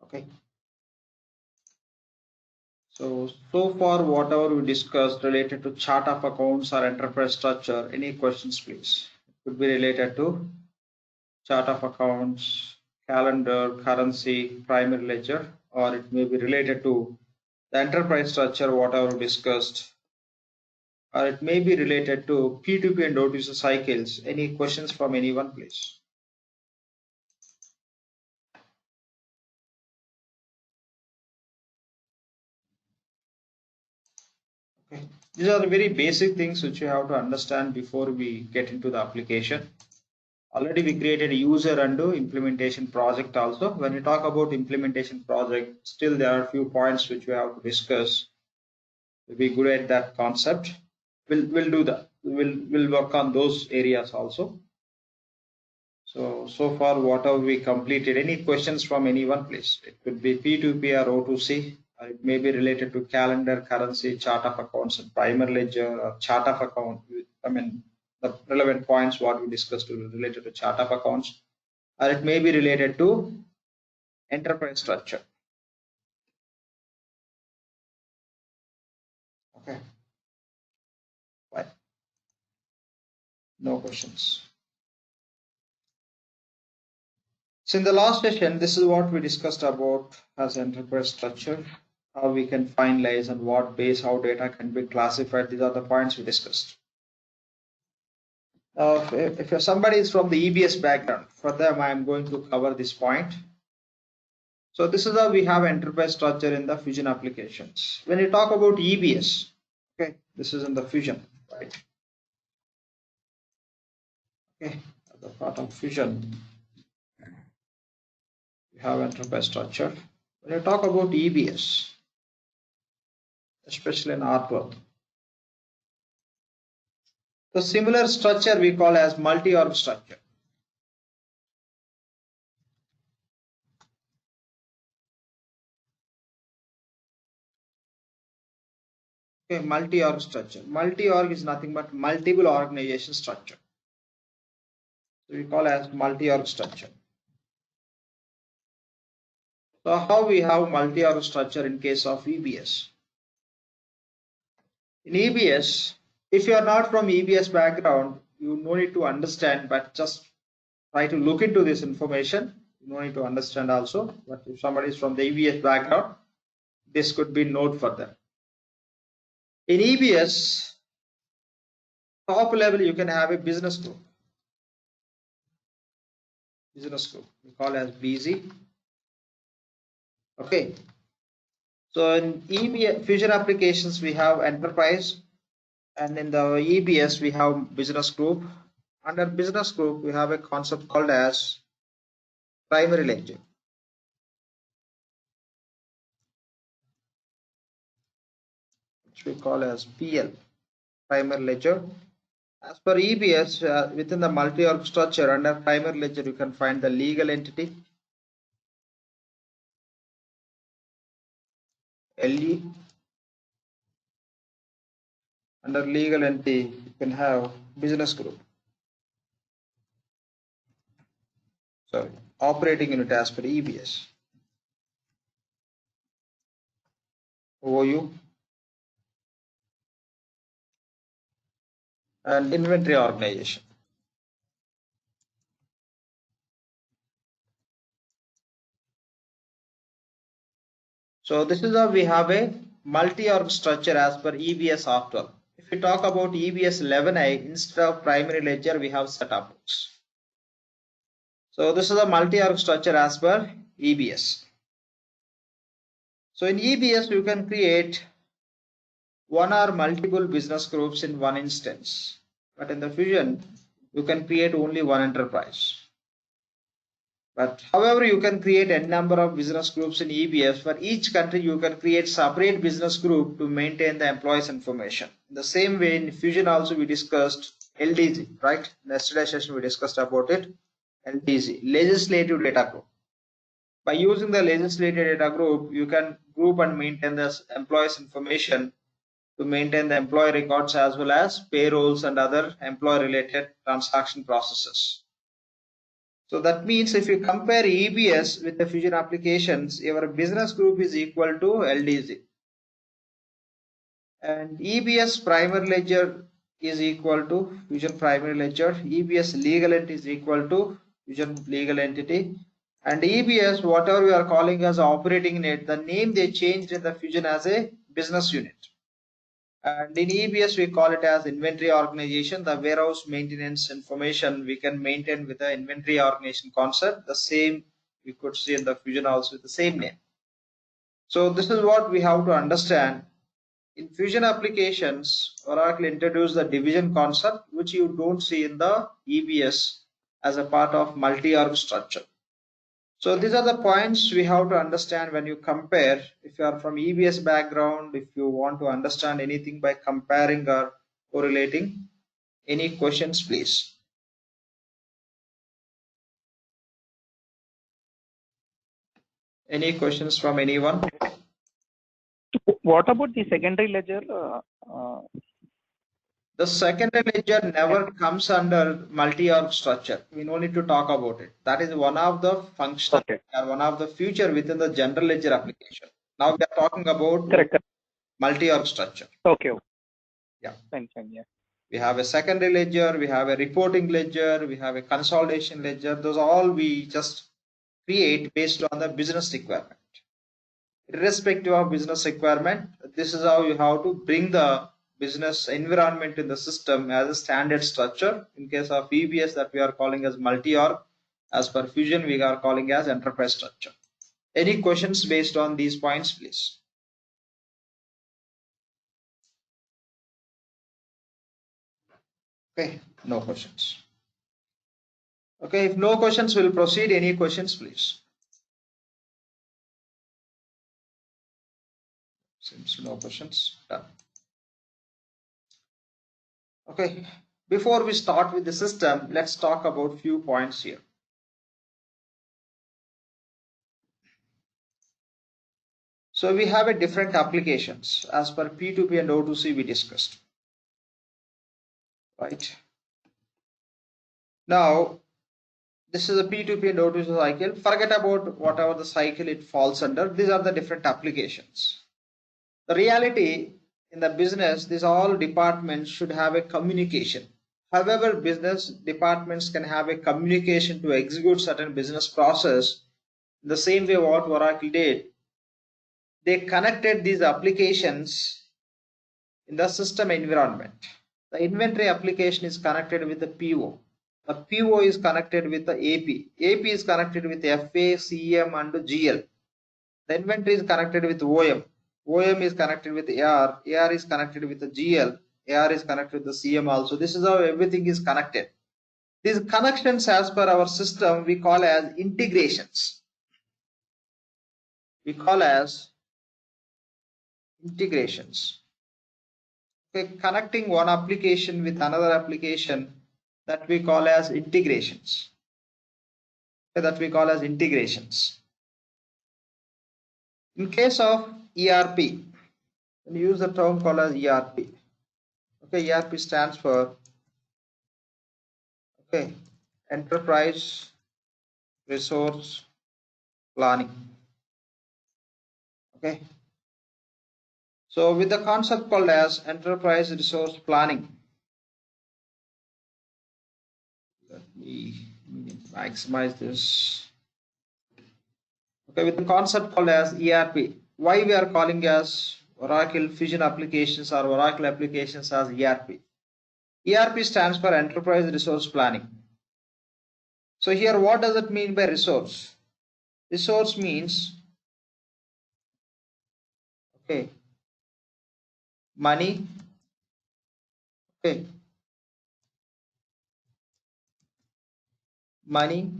Okay. So far whatever we discussed related to chart of accounts or enterprise structure, any questions please? It could be related to chart of accounts, calendar, currency, primary ledger, or it may be related to the enterprise structure, whatever we discussed, or it may be related to P2P and O2C cycles. Any questions from anyone, please? Okay. These are the very basic things which you have to understand before we get into the application. Already we created a user and implementation project also. When we talk about implementation project, still there are a few points which we have to discuss to be good at that concept. We'll do that. We'll work on those areas also. So far whatever we completed. Any questions from anyone, please? It could be P2P or O2C. It may be related to calendar, currency, chart of accounts, and primary ledger, or chart of account. I mean, the relevant points what we discussed related to chart of accounts, or it may be related to enterprise structure. Okay. Fine. No questions. So in the last session, this is what we discussed about as enterprise structure, how we can finalize and what base, how data can be classified. These are the points we discussed. If somebody is from the EBS background, for them I am going to cover this point. So this is how we have enterprise structure in the Fusion applications. When you talk about EBS, okay, this is in the Fusion, right? Okay, at the part of Fusion, we have enterprise structure. When you talk about EBS, especially in R12, the similar structure we call as multi-org structure. Okay, multi-org structure. Multi-org is nothing but multiple organization structure. So we call as multi-org structure. So how we have multi-org structure in case of EBS? In EBS, if you are not from EBS background, you no need to understand, but just try to look into this information. You no need to understand also, but if somebody is from the EBS background, this could be note for them. In EBS, top level you can have a business group. Business group we call as BZ. Okay. So in EBS Fusion applications we have enterprise, and in the EBS we have business group. Under business group we have a concept called as primary ledger. Which we call as PL, primary ledger. As per EBS, within the multi-org structure under primary ledger you can find the legal entity, LE. Under legal entity you can have business group. Sorry, operating unit as per EBS. OU and inventory organization. So this is how we have a multi-org structure as per EBS R12. If we talk about EBS 11i, instead of primary ledger we have setup books. So this is a multi-org structure as per EBS. So in EBS you can create one or multiple business groups in one instance, but in the Fusion you can create only one enterprise. But however you can create a number of business groups in EBS. For each country you can create separate business group to maintain the employees information. In the same way in Fusion also we discussed LDG, right? In yesterday's session we discussed about it. LDG, legislative data group. By using the legislative data group you can group and maintain the employees information to maintain the employee records as well as payrolls and other employee related transaction processes. So that means if you compare EBS with the Fusion applications, your business group is equal to LDC. And EBS primary ledger is equal to Fusion primary ledger. EBS legal entity is equal to Fusion legal entity. And EBS, whatever we are calling as operating unit, the name they changed in the Fusion as a business unit. And in EBS, we call it as inventory organization. The warehouse maintenance information we can maintain with the inventory organization concept. The same we could see in the Fusion also with the same name. So this is what we have to understand. In Fusion applications, Oracle introduced the division concept, which you don't see in the EBS as a part of multi-org structure. So these are the points we have to understand when you compare. If you are from EBS background, if you want to understand anything by comparing or correlating, any questions, please? Any questions from anyone? What about the secondary ledger? The secondary ledger never comes under multi-org structure. We no need to talk about it. That is one of the functional or one of the feature within the general ledger application. Now we are talking about multi-org structure. Okay. Yeah. Fine. Yeah. We have a secondary ledger, we have a reporting ledger, we have a consolidation ledger. Those all we just create based on the business requirement. Irrespective of business requirement, this is how you have to bring the business environment in the system as a standard structure. In case of EBS, that we are calling as multi-org. As per Fusion, we are calling as enterprise structure. Any questions based on these points, please? Okay, no questions. Okay, if no questions, we'll proceed. Any questions, please? Seems no questions. Done. Okay, before we start with the system, let's talk about few points here. So we have a different applications as per P2P and O2C we discussed. Right. Now, this is a P2P and O2C cycle. Forget about whatever the cycle it falls under. These are the different applications. The reality in the business, these all departments should have a communication. However, business departments can have a communication to execute certain business process. In the same way what Oracle did, they connected these applications in the system environment. The inventory application is connected with the PO. The PO is connected with the AP. AP is connected with FA, CM and GL. The inventory is connected with OM. OM is connected with AR. AR is connected with the GL. AR is connected with the CM also. This is how everything is connected. These connections as per our system we call as integrations. We call as integrations. Okay, connecting one application with another application, that we call as integrations. Okay, that we call as integrations. In case of ERP, we use the term called as ERP. Okay, ERP stands for Enterprise Resource Planning. Okay. So with the concept called as Enterprise Resource Planning, let me maximize this. Okay, with the concept called as ERP, why we are calling as Oracle Fusion applications or Oracle applications as ERP? ERP stands for Enterprise Resource Planning. So here, what does it mean by resource? Resource means, okay, money, okay, money,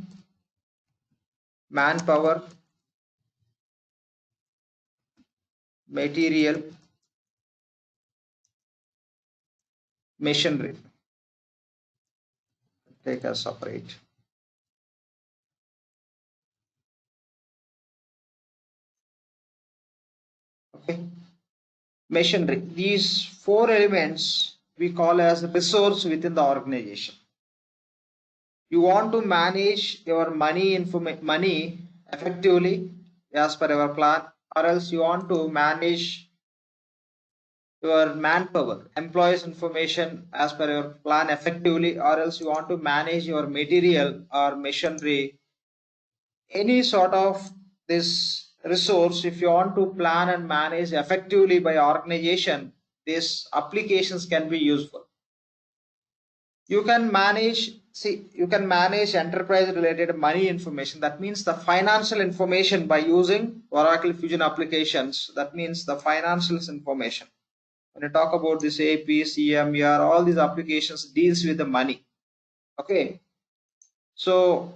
manpower, material, machinery. Take a separate. Okay, machinery. These four elements we call as resource within the organization. You want to manage your money effectively as per your plan, or else you want to manage your manpower, employees information as per your plan effectively, or else you want to manage your material or machinery, any sort of this resource. If you want to plan and manage effectively by organization, these applications can be useful. You can manage enterprise related money information, that means the financial information, by using Oracle Fusion applications. That means the financials information. When you talk about this AP, CMER, all these applications deals with the money. Okay, so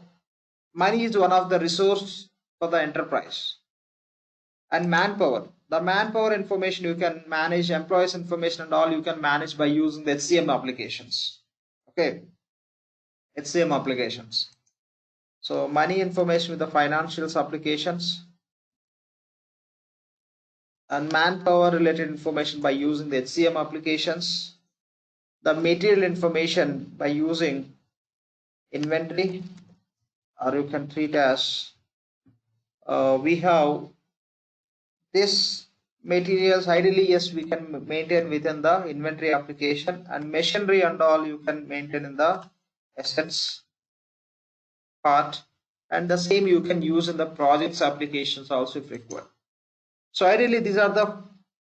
money is one of the resource for the enterprise. And manpower, the manpower information you can manage, employees information and all you can manage by using the HCM applications. Okay, HCM applications. So money information with the financials applications, and manpower related information by using the HCM applications, the material information by using inventory, or you can treat as we have this materials. Ideally, yes, we can maintain within the inventory application, and machinery and all you can maintain in the assets part, and the same you can use in the projects applications also if required. So ideally these are the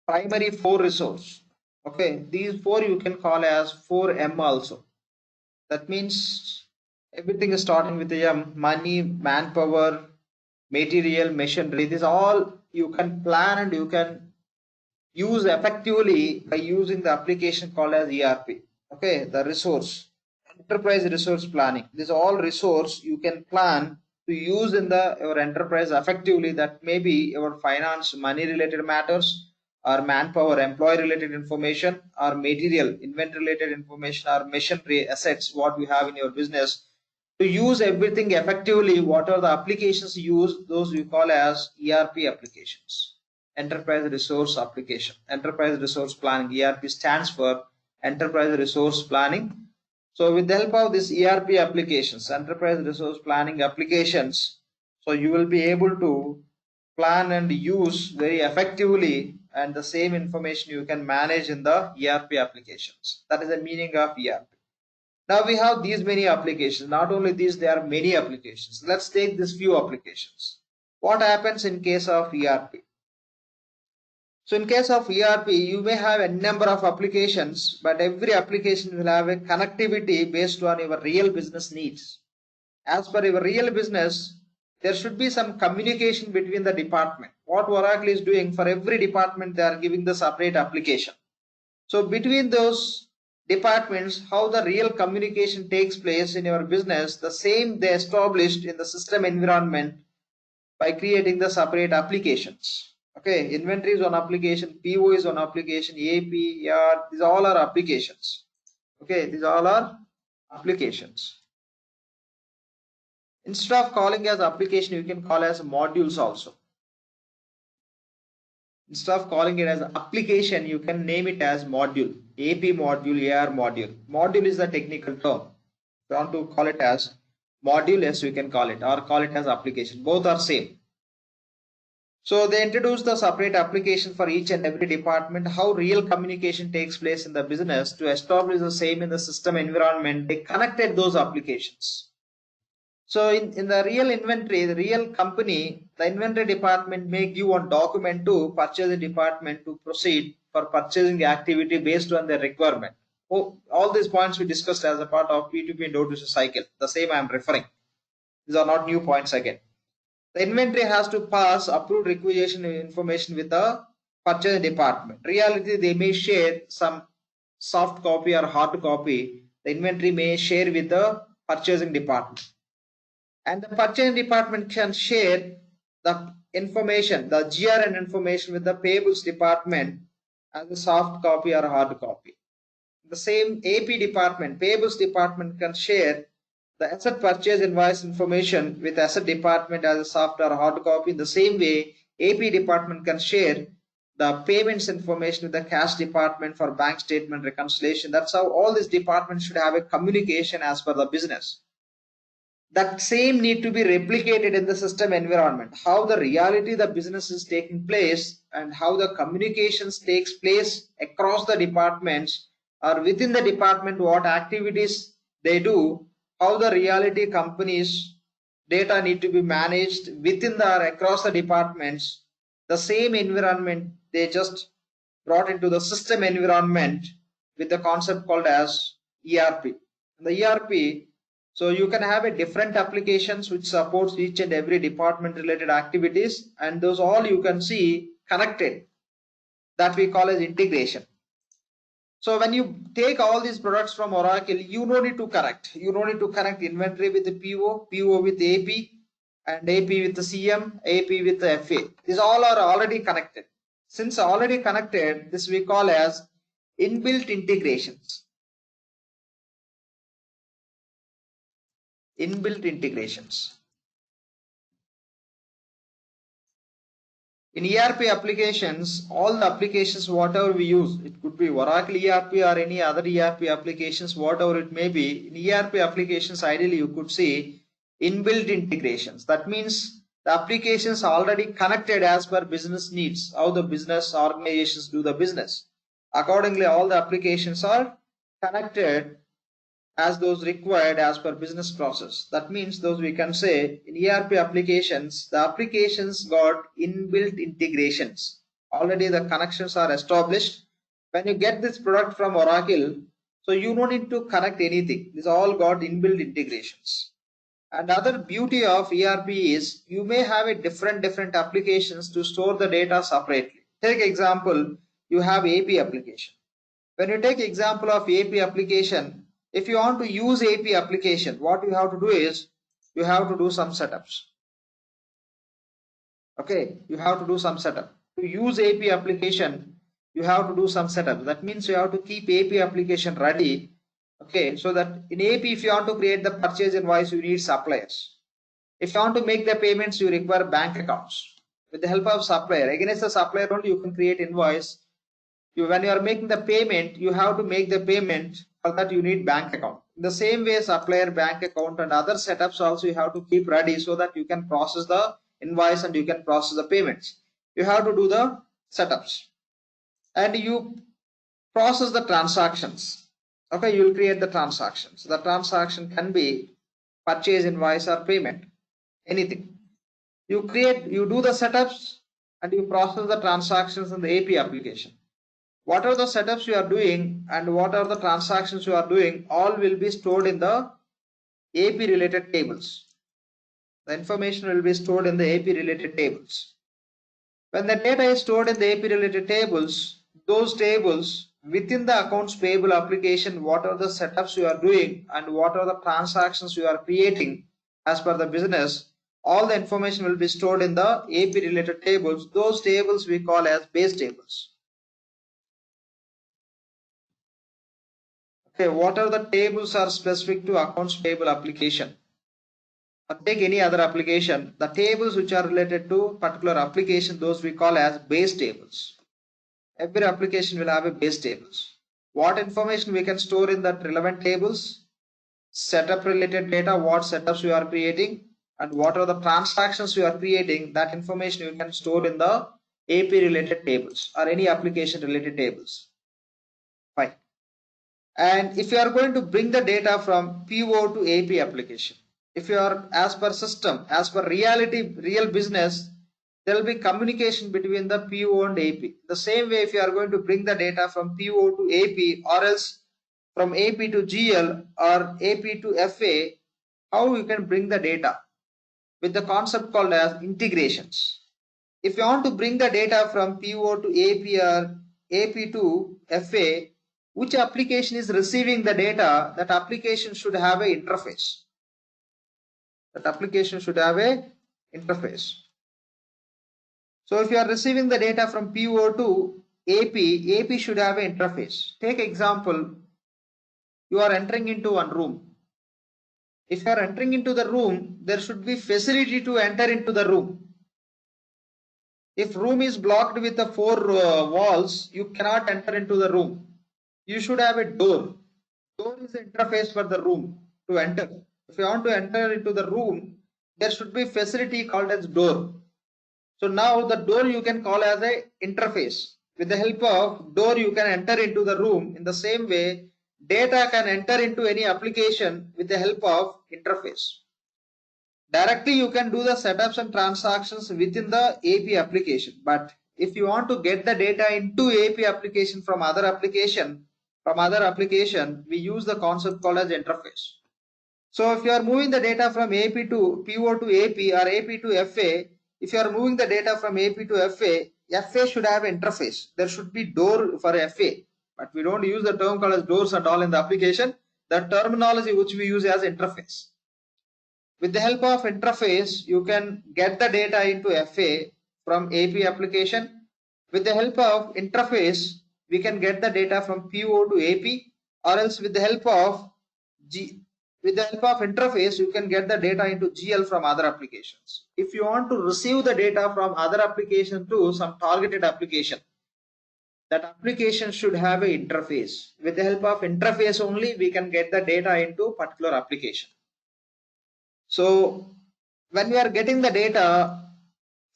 primary four resource. Okay, these four you can call as 4M also. That means everything is starting with the M: money, manpower, material, machinery. These all you can plan and you can use effectively by using the application called as ERP. Okay, the resource, enterprise resource planning. This all resource you can plan to use in the your enterprise effectively. That may be your finance, money related matters, or manpower, employee related information, or material, inventory related information, or machinery, assets, what you have in your business. To use everything effectively, what are the applications you use, those we call as ERP applications. Enterprise resource application, enterprise resource planning. ERP stands for enterprise resource planning. So with the help of this ERP applications, enterprise resource planning applications, so you will be able to plan and use very effectively, and the same information you can manage in the ERP applications. That is the meaning of ERP. Now we have these many applications. Not only these, there are many applications. Let's take these few applications. What happens in case of ERP? So in case of ERP, you may have a number of applications, but every application will have a connectivity based on your real business needs. As per your real business, there should be some communication between the department. What Oracle is doing, for every department, they are giving the separate application. So between those departments, how the real communication takes place in your business, the same they established in the system environment by creating the separate applications. Okay, inventory is one application, PO is one application, AP, ER, these all are applications. Okay, these all are applications. Instead of calling as application, you can call as modules also. Instead of calling it as application, you can name it as module. AP module, AR module. Module is the technical term. If you want to call it as module, yes, we can call it, or call it as application. Both are same. So they introduced the separate application for each and every department. How real communication takes place in the business, to establish the same in the system environment, they connected those applications. So in the real inventory, the real company, the inventory department may give one document to purchasing department to proceed for purchasing activity based on their requirement. Oh, all these points we discussed as a part of P2P and O2C cycle. The same I am referring. These are not new points again. The inventory has to pass approved requisition information with the purchasing department. Reality, they may share some soft copy or hard copy. The inventory may share with the purchasing department. And the purchasing department can share the information, the GRN information, with the payables department as a soft copy or hard copy. The same AP department, payables department can share the asset purchase invoice information with asset department as a soft or hard copy. In the same way, AP department can share the payments information with the cash department for bank statement reconciliation. That's how all these departments should have a communication as per the business. that same need to be replicated in the system environment. How the reality the business is taking place and how the communications takes place across the departments or within the department, what activities they do, how the reality companies data need to be managed within the or across the departments. The same environment they just brought into the system environment with the concept called as ERP. The ERP, so you can have a different applications which supports each and every department related activities, and those all you can see connected, that we call as integration. So when you take all these products from Oracle, you don't need to connect. You don't need to connect inventory with the PO, PO with the AP, and AP with the CM, AP with the FA. These all are already connected. Since already connected, this we call as inbuilt integrations. Inbuilt integrations. In ERP applications, all the applications whatever we use, it could be Oracle ERP or any other ERP applications, whatever it may be. In ERP applications, ideally you could see inbuilt integrations. That means the applications are already connected as per business needs, how the business organizations do the business. Accordingly, all the applications are connected as those required as per business process. That means those we can say in ERP applications, the applications got inbuilt integrations. Already the connections are established. When you get this product from Oracle, so you don't need to connect anything. These all got inbuilt integrations. And other beauty of ERP is you may have a different applications to store the data separately. Take example, you have AP application. When you take example of AP application, if you want to use AP application, what you have to do is you have to do some setups. Okay, you have to do some setup. To use AP application, you have to do some setup. That means you have to keep AP application ready. Okay, so that in AP, if you want to create the purchase invoice, you need suppliers. If you want to make the payments, you require bank accounts. With the help of supplier, against the supplier only you can create invoice. When you are making the payment, you have to make the payment. For that you need bank account. In the same way, supplier bank account and other setups also you have to keep ready so that you can process the invoice and you can process the payments. You have to do the setups and you process the transactions. Okay, you will create the transactions. The transaction can be purchase invoice or payment, anything. You do the setups and you process the transactions in the AP application. What are the setups you are doing and what are the transactions you are doing, all will be stored in the AP related tables. The information will be stored in the AP related tables. When the data is stored in the AP related tables, those tables within the accounts payable application, what are the setups you are doing and what are the transactions you are creating as per the business, all the information will be stored in the AP related tables. Those tables we call as base tables. Okay, what are the tables are specific to accounts payable application? Or take any other application, the tables which are related to particular application, those we call as base tables. Every application will have a base tables. What information we can store in that relevant tables? Setup related data, what setups you are creating and what are the transactions you are creating, that information you can store in the AP related tables or any application related tables. Fine. And if you are going to bring the data from PO to AP application, if you are as per system, as per real business, there will be communication between the PO and AP. The same way, if you are going to bring the data from PO to AP or else from AP to GL or AP to FA, how you can bring the data with the concept called as integrations. If you want to bring the data from PO to AP or AP to FA, which application is receiving the data, that application should have an interface. That application should have an interface. So if you are receiving the data from PO to AP, AP should have an interface. Take example, you are entering into one room. If you are entering into the room, there should be facility to enter into the room. If room is blocked with the four walls, you cannot enter into the room. You should have a door. Door is the interface for the room to enter. If you want to enter into the room, there should be facility called as door. So now the door you can call as a interface. With the help of door you can enter into the room. In the same way, data can enter into any application with the help of interface. Directly you can do the setups and transactions within the AP application. But if you want to get the data into AP application from other application, we use the concept called as interface. So if you are moving the data from AP to PO to AP or AP to FA, if you are moving the data from AP to FA should have interface. There should be door for FA, but we don't use the term called as doors and all in the application. The terminology which we use as interface. With the help of interface, you can get the data into FA from AP application. With the help of interface, we can get the data from PO to AP, or else with the help of interface, you can get the data into GL from other applications. If you want to receive the data from other application to some targeted application, that application should have an interface. With the help of interface only, we can get the data into particular application. So when we are getting the data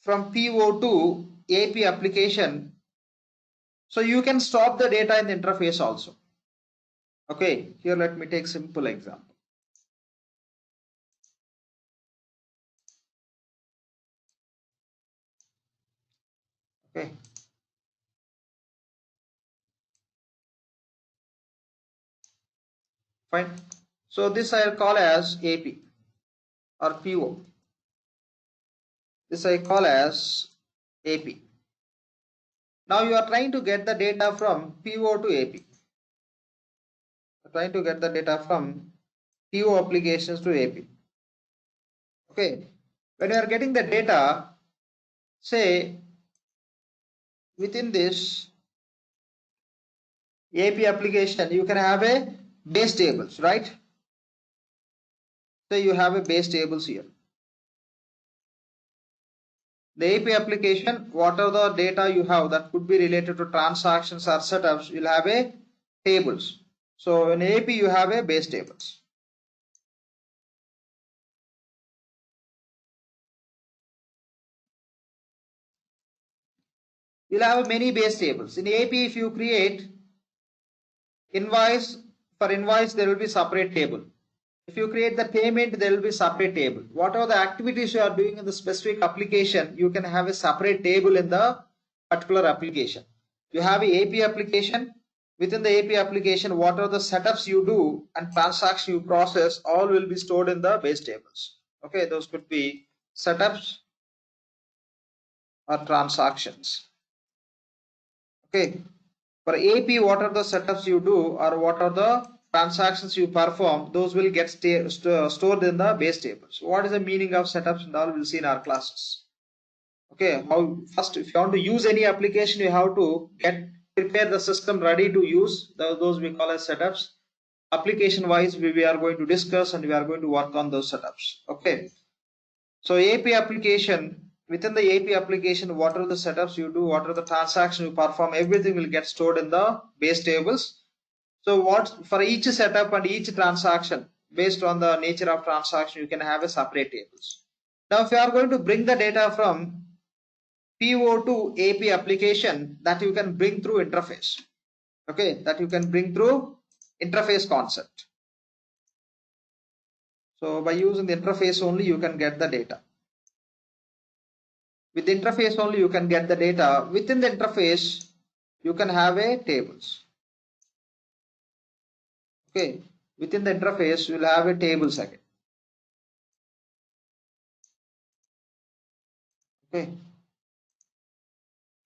from PO to AP application, so you can stop the data in the interface also. Okay, here let me take simple example. Okay. Fine. So this I'll call as AP or PO. This I call as AP. Now you are trying to get the data from PO to AP. You're trying to get the data from PO applications to AP. Okay. When you are getting the data, say within this AP application, you can have a base tables, right? So you have a base tables here. The AP application, what are the data you have that could be related to transactions or setups, you'll have a tables. So in AP you have a base tables. You'll have many base tables. In AP, if you create invoice, for invoice there will be separate table. If you create the payment, there will be separate table. Whatever the activities you are doing in the specific application, you can have a separate table in the particular application. You have a AP application. Within the AP application, what are the setups you do and transactions you process, all will be stored in the base tables. Okay, those could be setups or transactions. Okay, for AP, what are the setups you do or what are the transactions you perform, those will get stored in the base tables. What is the meaning of setups and all we'll see in our classes. Okay, how first if you want to use any application, you have to prepare the system ready to use. Those we call as setups. Application wise, we are going to discuss and we are going to work on those setups. Okay, so AP application, within the AP application, what are the setups you do, what are the transactions you perform, everything will get stored in the base tables. So what for each setup and each transaction, based on the nature of transaction, you can have a separate tables. Now if you are going to bring the data from PO to AP application, that you can bring through interface. Okay, that you can bring through interface concept. So by using the interface only, you can get the data. With the interface only, you can get the data. Within the interface, you can have a tables. Okay, within the interface, you will have a tables again. Okay,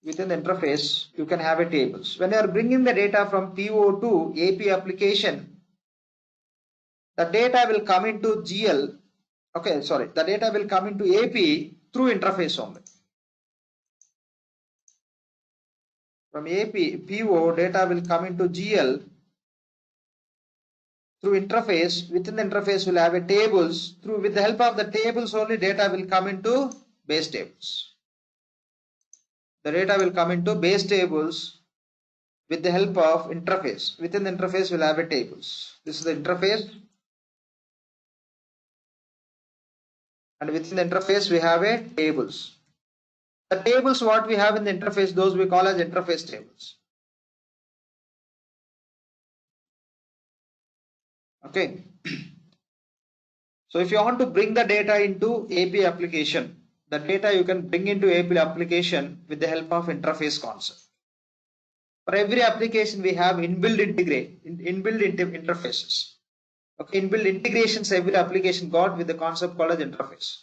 within the interface, you can have a tables. When you are bringing the data from PO to AP application, the data will come into GL. Okay, sorry, the data will come into AP through interface only. From AP, PO data will come into GL through interface. Within the interface, we'll have a tables. With the help of the tables only, data will come into base tables. The data will come into base tables with the help of interface. Within the interface, we'll have a tables. This is the interface. and within the interface we have a tables. The tables what we have in the interface, those we call as interface tables. Okay. So if you want to bring the data into API application, the data you can bring into API application with the help of interface concept. For every application we have inbuilt interfaces. Okay, inbuilt integrations every application got with the concept called as interface.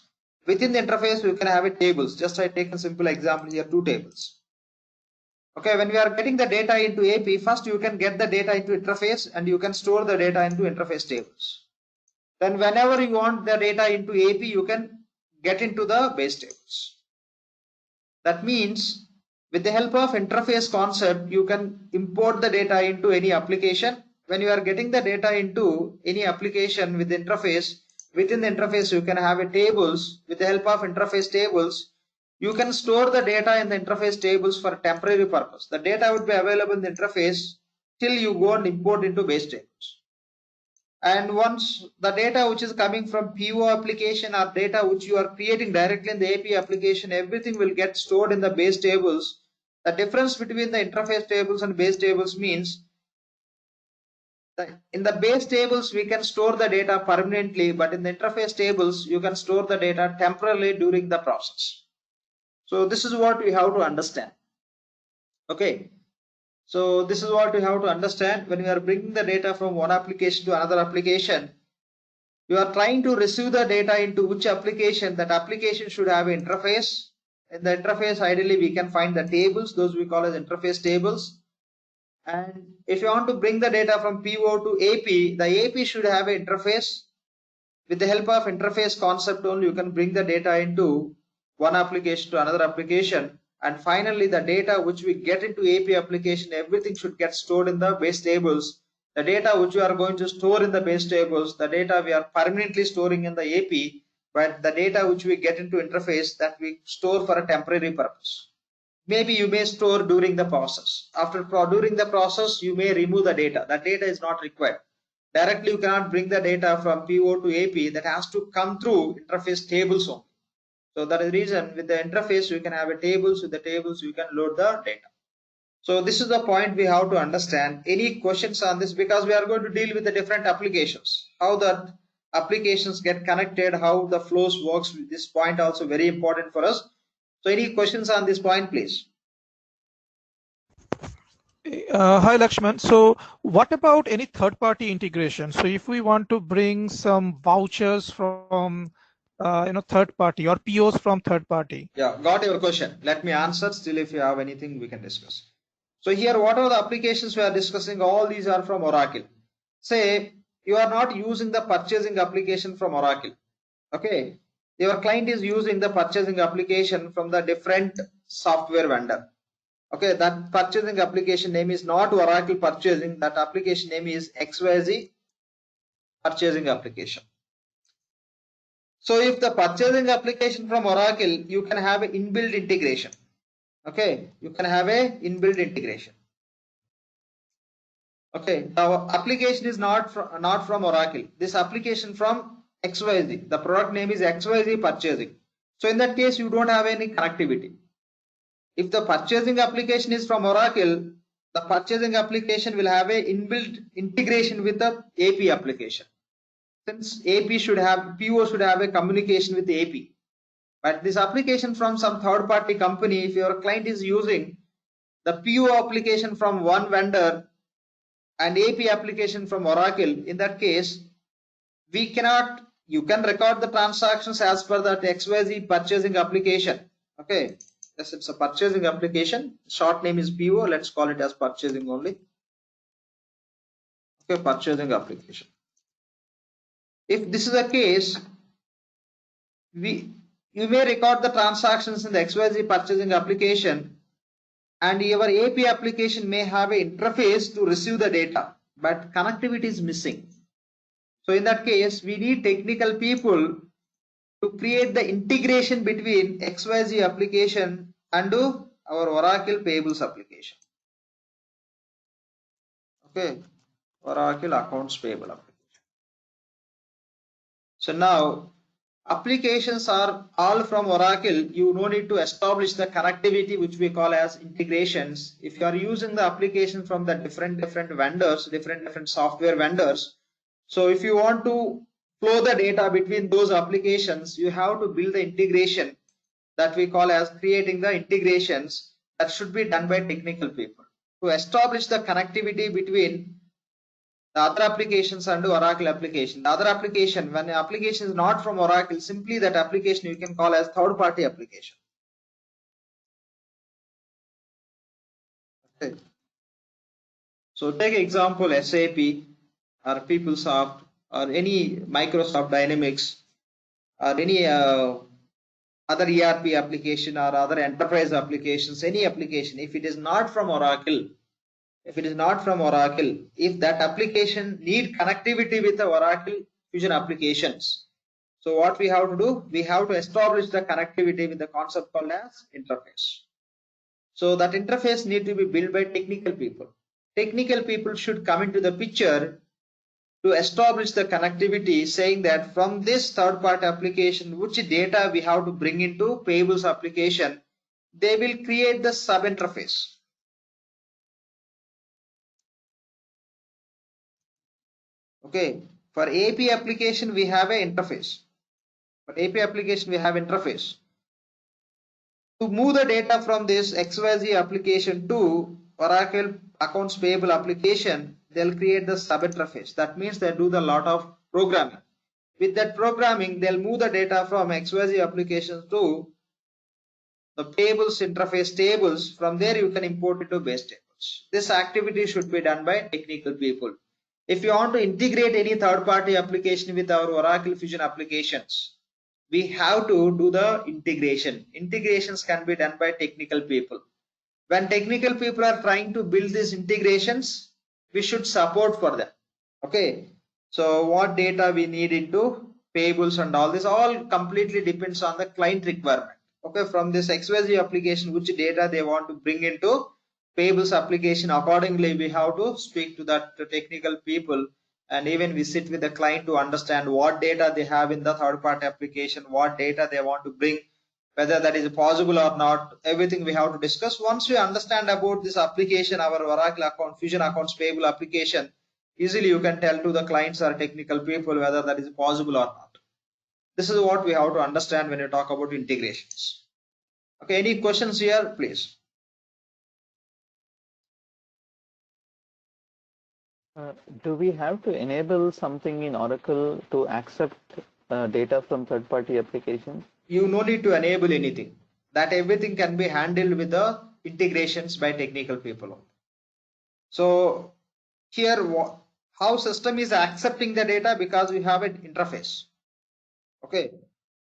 Within the interface we can have a tables. Just I take a simple example here, two tables. Okay, when we are getting the data into API, first you can get the data into interface and you can store the data into interface tables. Then whenever you want the data into API, you can get into the base tables. That means with the help of interface concept, you can import the data into any application. When you are getting the data into any application with the interface, within the interface you can have a tables. With the help of interface tables, you can store the data in the interface tables for temporary purpose. The data would be available in the interface till you go and import into base tables. And once the data which is coming from PO application or data which you are creating directly in the API application, everything will get stored in the base tables. The difference between the interface tables and base tables means that in the base tables we can store the data permanently, but in the interface tables you can store the data temporarily during the process. So this is what we have to understand. Okay. So this is what we have to understand. When we are bringing the data from one application to another application, you are trying to receive the data into which application. That application should have an interface. In the interface, ideally we can find the tables, those we call as interface tables. And if you want to bring the data from PO to AP, the AP should have an interface. With the help of interface concept only, you can bring the data into one application to another application. And finally, the data which we get into AP application, everything should get stored in the base tables. The data which we are going to store in the base tables, the data we are permanently storing in the AP, but the data which we get into interface, that we store for a temporary purpose. Maybe you may store during the process. During the process, you may remove the data. That data is not required. Directly you cannot bring the data from PO to AP. That has to come through interface tables only. So that is the reason with the interface you can have a tables. With the tables you can load the data. So this is the point we have to understand. Any questions on this? Because we are going to deal with the different applications. How the applications get connected, how the flows works. This point also very important for us. So any questions on this point, please? Hi Lakshman. So what about any third-party integration? So if we want to bring some vouchers from third party or POs from third party. Yeah, got your question. Let me answer. Still, if you have anything, we can discuss. So here, what are the applications we are discussing? All these are from Oracle. Say you are not using the purchasing application from Oracle. Okay, your client is using the purchasing application from the different software vendor. Okay, that purchasing application name is not Oracle purchasing. That application name is XYZ purchasing application. So if the purchasing application from Oracle, you can have an inbuilt integration. Okay, you can have a inbuilt integration. Okay, the application is not from Oracle. This application from XYZ. The product name is XYZ purchasing. So in that case, you don't have any connectivity. If the purchasing application is from Oracle, the purchasing application will have a inbuilt integration with the AP application. Since AP should have, PO should have a communication with AP. But this application from some third party company, if your client is using the PO application from one vendor and AP application from Oracle, in that case, you can record the transactions as per that XYZ purchasing application. Okay, yes, it's a purchasing application. Short name is PO. Let's call it as purchasing only. Okay, purchasing application. If this is the case, you may record the transactions in the XYZ purchasing application, and your AP application may have an interface to receive the data, but connectivity is missing. So in that case, we need technical people to create the integration between XYZ application and our Oracle payables application. Okay, Oracle accounts payable application. So now applications are all from Oracle, you no need to establish the connectivity, which we call as integrations. If you are using the application from the different vendors, different software vendors, so if you want to flow the data between those applications, you have to build the integration that we call as creating the integrations that should be done by technical people to establish the connectivity between the other applications and Oracle application. The other application, when an application is not from Oracle, simply that application you can call as third party application. Okay. So take example SAP or PeopleSoft or any Microsoft Dynamics or any other ERP application or other enterprise applications, any application, if it is not from Oracle, if that application need connectivity with the Oracle Fusion applications, so what we have to do, we have to establish the connectivity with the concept called as interface. So that interface need to be built by technical people. Technical people should come into the picture to establish the connectivity, saying that from this third party application, which data we have to bring into payables application, they will create the sub interface. Okay, for AP application we have an interface. For AP application we have interface. To move the data from this XYZ application to Oracle accounts payable application, they'll create the sub interface. That means they do the lot of programming. With that programming, they'll move the data from XYZ applications to the payables interface tables. From there you can import it to base tables. This activity should be done by technical people. If you want to integrate any third party application with our Oracle Fusion applications, we have to do the integration. Integrations can be done by technical people. When technical people are trying to build these integrations, we should support for them. Okay, so what data we need into payables and all this all completely depends on the client requirement. Okay, from this XYZ application, which data they want to bring into payables application, accordingly we have to speak to that technical people, and even we sit with the client to understand what data they have in the third party application, what data they want to bring, whether that is possible or not. Everything we have to discuss. Once we understand about this application, our Oracle account Fusion accounts payable application, easily you can tell to the clients or technical people whether that is possible or not. This is what we have to understand when you talk about integrations. Okay, any questions here, please? Do we have to enable something in Oracle to accept data from third-party applications? You no need to enable anything. That everything can be handled with the integrations by technical people. So here, how system is accepting the data, because we have an interface. Okay,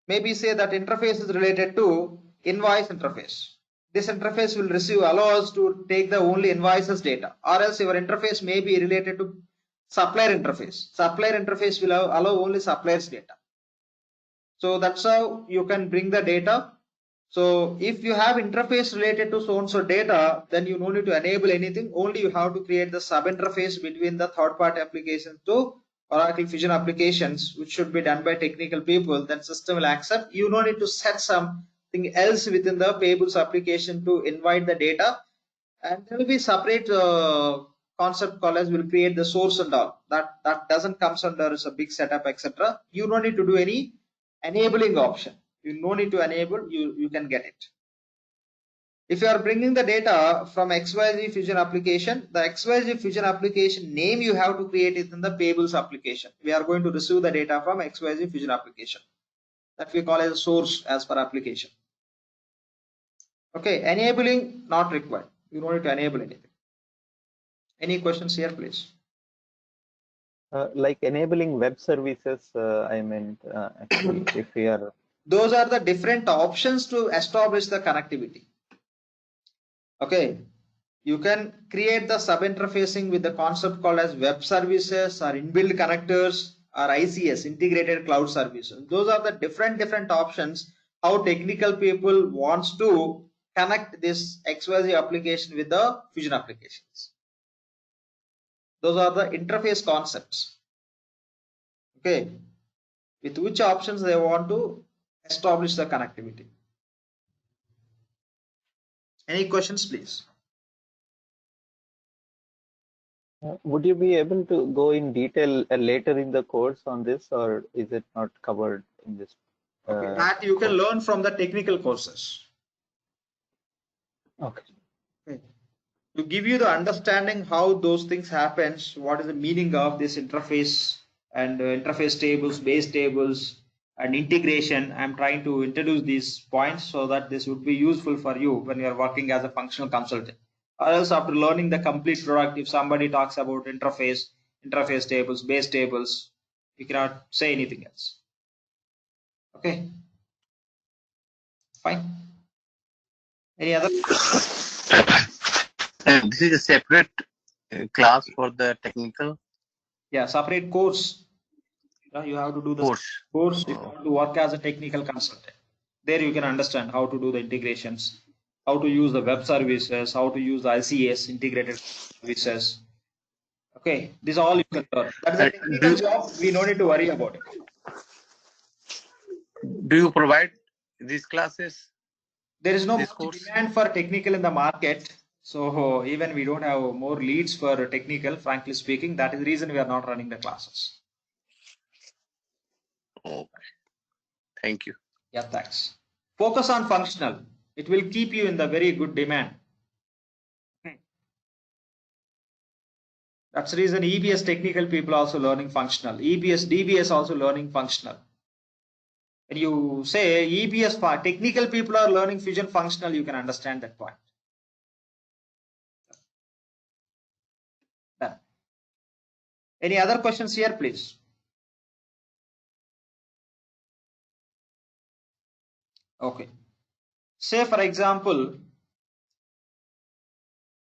maybe say that interface is related to invoice interface. This interface will receive allows to take the only invoices data, or else your interface may be related to supplier interface. Supplier interface will allow only suppliers data. So that's how you can bring the data. So if you have interface related to so and so data, then you don't need to enable anything. Only you have to create the sub interface between the third party application to Oracle Fusion applications, which should be done by technical people. Then system will accept. You don't need to set something else within the payables application to invite the data, and there will be separate concept called as will create the source and all. That doesn't comes under as a big setup, etc. You don't need to do any enabling option. You no need to enable, you can get it. If you are bringing the data from XYZ Fusion application, the XYZ Fusion application name you have to create it in the payables application. We are going to receive the data from XYZ Fusion application. That we call as a source as per application. Okay, enabling not required. You don't need to enable anything. Any questions here, please? Like enabling web services, I meant actually, if we are. Those are the different options to establish the connectivity. Okay, you can create the sub interfacing with the concept called as web services or inbuilt connectors or ICS, integrated cloud services. Those are the different options how technical people wants to connect this XYZ application with the Fusion applications. Those are the interface concepts. Okay, with which options they want to establish the connectivity. Any questions, please? Would you be able to go in detail later in the course on this, or is it not covered in this? Okay, that you can learn from the technical courses. Okay. To give you the understanding how those things happens, what is the meaning of this interface and interface tables, base tables, and integration. I'm trying to introduce these points so that this would be useful for you when you are working as a functional consultant. Or else after learning the complete product, if somebody talks about interface tables, base tables, you cannot say anything else. Okay, fine. Any other? This is a separate class for the technical. Yeah, separate course. You have to do the course if you want to work as a technical consultant. There you can understand how to do the integrations, how to use the web services, how to use the ICS integrated services. Okay, this all you can learn. That's a technical job. We don't need to worry about it. Do you provide these classes? There is no demand for technical in the market. So even we don't have more leads for technical, frankly speaking. That is the reason we are not running the classes. Okay. Thank you. Yeah, thanks. Focus on functional. It will keep you in the very good demand. That's the reason EBS technical people also learning functional. EBS, DBS also learning functional. When you say EBS technical people are learning Fusion functional, you can understand that point. Done. Any other questions here, please? Okay. Say for example,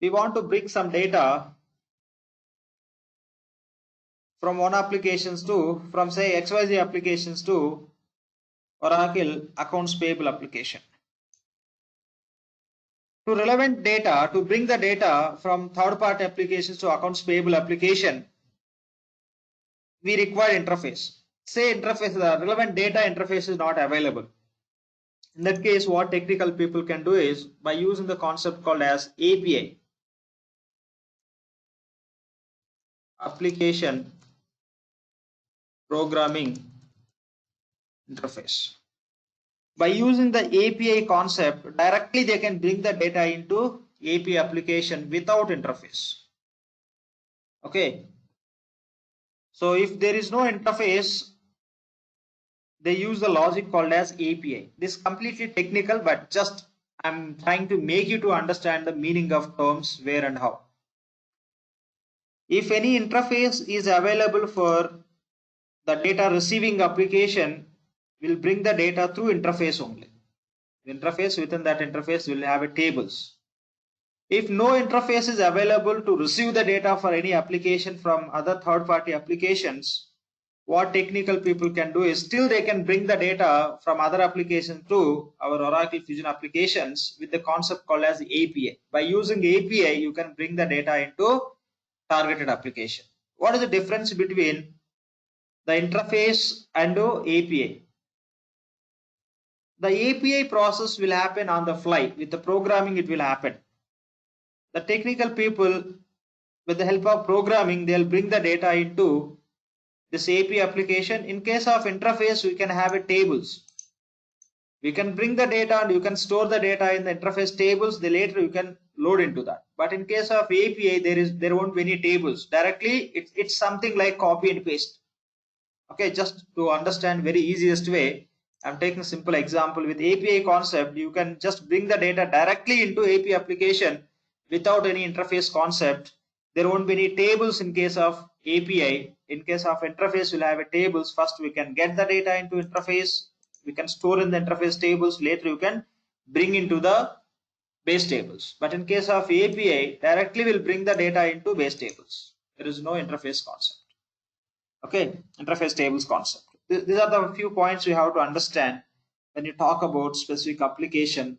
we want to bring some data from one applications to, from say XYZ applications to Oracle accounts payable application. To relevant data, to bring the data from third-party applications to accounts payable application, we require interface. Say interface, the relevant data interface is not available. In that case, what technical people can do is by using the concept called as API, application programming interface. By using the API concept, directly they can bring the data into API application without interface. Okay. So if there is no interface, they use the logic called as API. This is completely technical, but just I'm trying to make you to understand the meaning of terms where and how. If any interface is available for the data receiving application, will bring the data through interface only. The interface, within that interface will have a tables. If no interface is available to receive the data for any application from other third-party applications, what technical people can do is still they can bring the data from other applications to our Oracle Fusion applications with the concept called as API. By using API, you can bring the data into targeted application. What is the difference between the interface and API? The API process will happen on the fly. With the programming, it will happen. The technical people, with the help of programming, they'll bring the data into this API application. In case of interface, we can have a tables. We can bring the data and you can store the data in the interface tables. Then later you can load into that. But in case of API, there won't be any tables. Directly, it's something like copy and paste. Okay, just to understand very easiest way, I'm taking a simple example. With API concept, you can just bring the data directly into API application without any interface concept. There won't be any tables in case of API. In case of interface, we'll have a tables. First, we can get the data into interface. We can store in the interface tables. Later, you can bring into the base tables. But in case of API, directly will bring the data into base tables. There is no interface concept. Okay, interface tables concept. These are the few points you have to understand when you talk about specific application.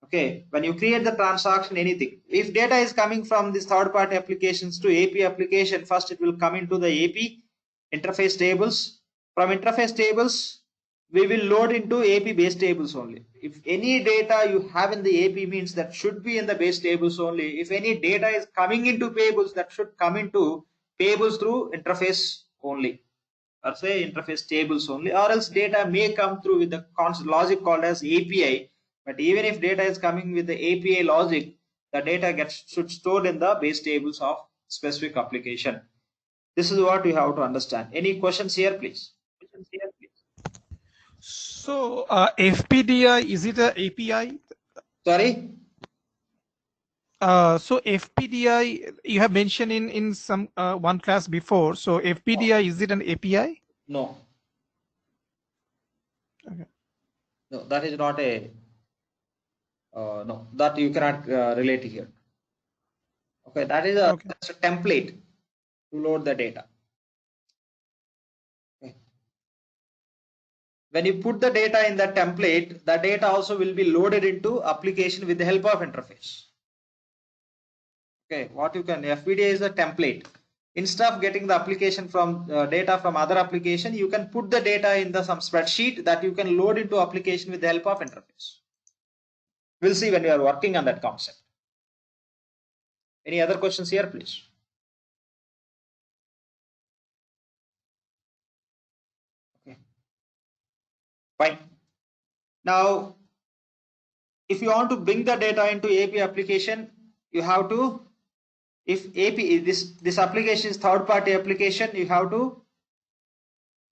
Okay, when you create the transaction, anything, if data is coming from these third-party applications to API application, first it will come into the API interface tables. From interface tables, we will load into AP base tables only. If any data you have in the AP means that should be in the base tables only. If any data is coming into payables, that should come into payables through interface only, or say interface tables only, or else data may come through with the logic called as API. But even if data is coming with the API logic, the data should stored in the base tables of specific application. This is what you have to understand. Any questions here, please? So FPDI, is it a API? Sorry? So FPDI, you have mentioned in some one class before. So FPDI, is it an API? No. Okay. No, that is not a, no, that you cannot relate here. Okay, that is a, Okay. that's a template to load the data. Okay. When you put the data in that template, the data also will be loaded into application with the help of interface. Okay, what you can, FPDA is a template. Instead of getting the application from data from other application, you can put the data in the some spreadsheet that you can load into application with the help of interface. We'll see when we are working on that concept. Any other questions here, please? Okay. Fine. Now, if you want to bring the data into AP application, you have to, if AP, this application is third-party application, you have to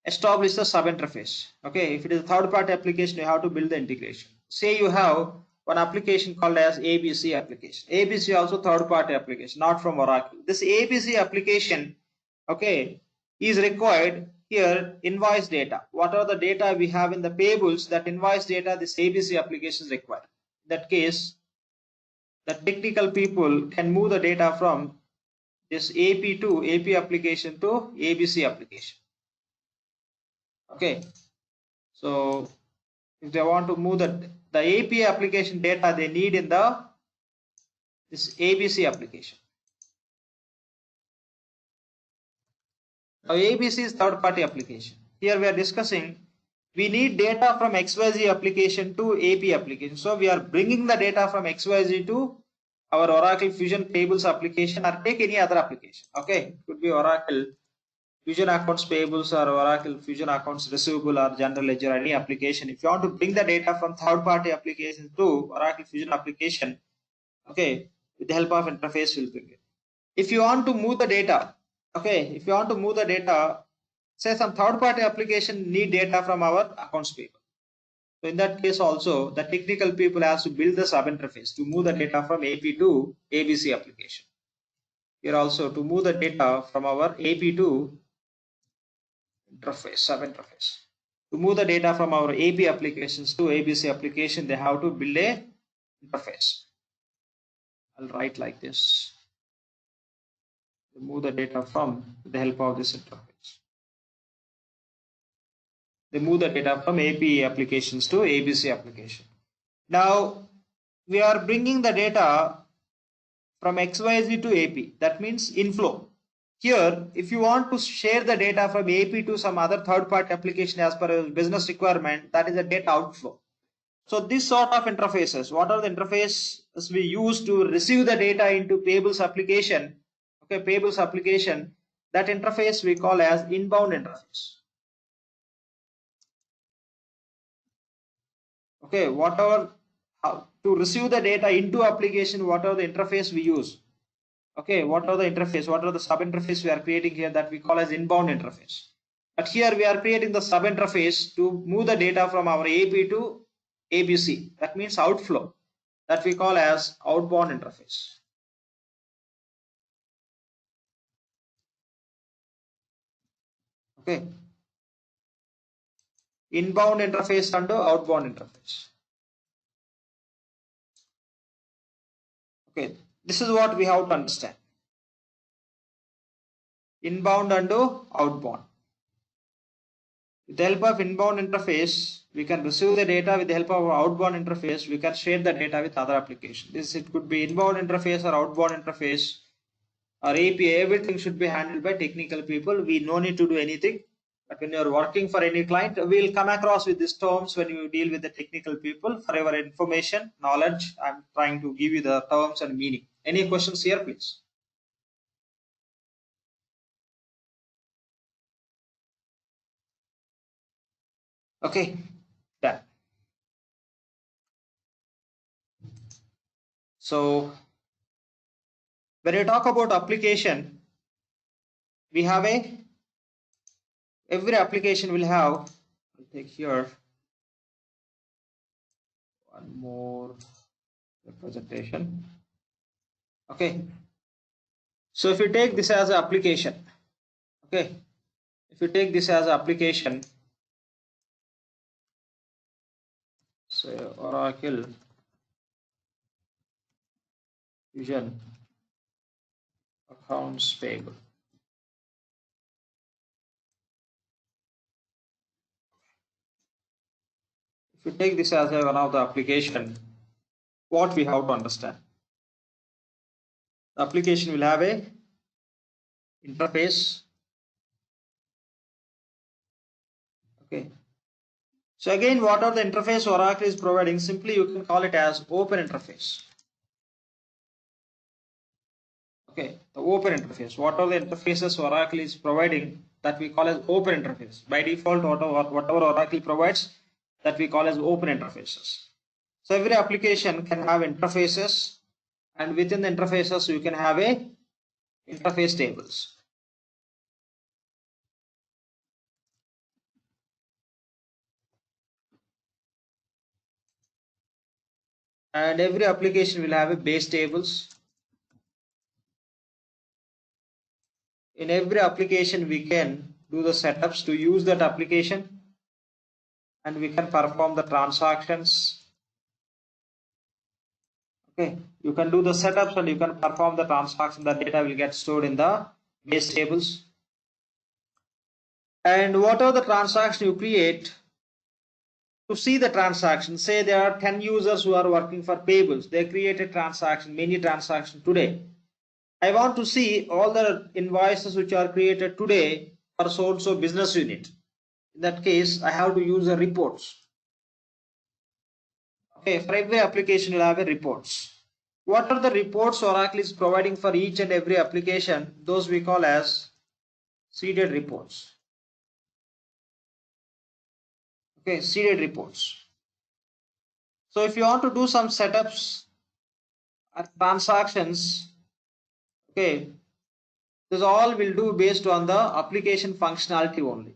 establish the sub-interface. Okay, if it is a third-party application, you have to build the integration. Say you have one application called as ABC application. ABC also third-party application, not from Oracle. This ABC application, okay, is required here invoice data. What are the data we have in the payables? That invoice data this ABC application is required. In that case, the technical people can move the data from this AP application to ABC application. Okay, so if they want to move the API application data they need in this ABC application. Now ABC is third-party application. Here we are discussing we need data from XYZ application to AP application. So we are bringing the data from XYZ to our Oracle Fusion Payables application, or take any other application. Okay, it could be Oracle Fusion Accounts Payables or Oracle Fusion Accounts Receivable or General Ledger, any application. If you want to bring the data from third-party application to Oracle Fusion application, okay, with the help of interface we'll bring it. If you want to move the data, okay, if you want to move the data, say some third-party application need data from our accounts payable. So in that case also, the technical people has to build the sub-interface to move the data from AP to ABC application. Here also to move the data from our AP to interface, sub-interface. To move the data from our AP applications to ABC application, they have to build a interface. I'll write like this. To move the data from with the help of this interface. They move the data from AP applications to ABC application. Now we are bringing the data from XYZ to AP. That means inflow. Here, if you want to share the data from AP to some other third-party application as per a business requirement, that is a data outflow. So this sort of interfaces, what are the interfaces we use to receive the data into payables application? Okay, payables application, that interface we call as inbound interface. Okay, whatever to receive the data into application, what are the interface we use? Okay, what are the interface? What are the sub interface we are creating here that we call as inbound interface? But here we are creating the sub interface to move the data from our AP to ABC. That means outflow. That we call as outbound interface. Okay. Inbound interface and outbound interface. Okay, this is what we have to understand. Inbound and outbound. With the help of inbound interface, we can receive the data. With the help of outbound interface, we can share the data with other applications. It could be inbound interface or outbound interface or API. Everything should be handled by technical people. We no need to do anything. But when you're working for any client, we'll come across with these terms when you deal with the technical people. For your information, knowledge, I'm trying to give you the terms and meaning. Any questions here, please? Okay, done. So when you talk about application, we have every application will have, I'll take here one more representation. Okay, so if you take this as an application, okay, if you take this as an application, say Oracle Fusion accounts payable. If you take this as one of the application, what we have to understand? The application will have a interface. Okay. So again, what are the interface Oracle is providing? Simply you can call it as open interface. Okay, the open interface. What are the interfaces Oracle is providing that we call as open interface? By default, whatever Oracle provides, that we call as open interfaces. So every application can have interfaces, and within the interfaces you can have a interface tables. And every application will have a base tables. In every application we can do the setups to use that application, and we can perform the transactions. Okay, you can do the setups and you can perform the transaction. The data will get stored in the base tables. And what are the transactions you create? To see the transaction, say there are 10 users who are working for payables. They create a transaction, many transactions today. I want to see all the invoices which are created today for so-and-so business unit. In that case, I have to use the reports. Okay, for every application you'll have a reports. What are the reports Oracle is providing for each and every application? Those we call as seeded reports. Okay, seeded reports. So if you want to do some setups or transactions, okay, this all will do based on the application functionality only.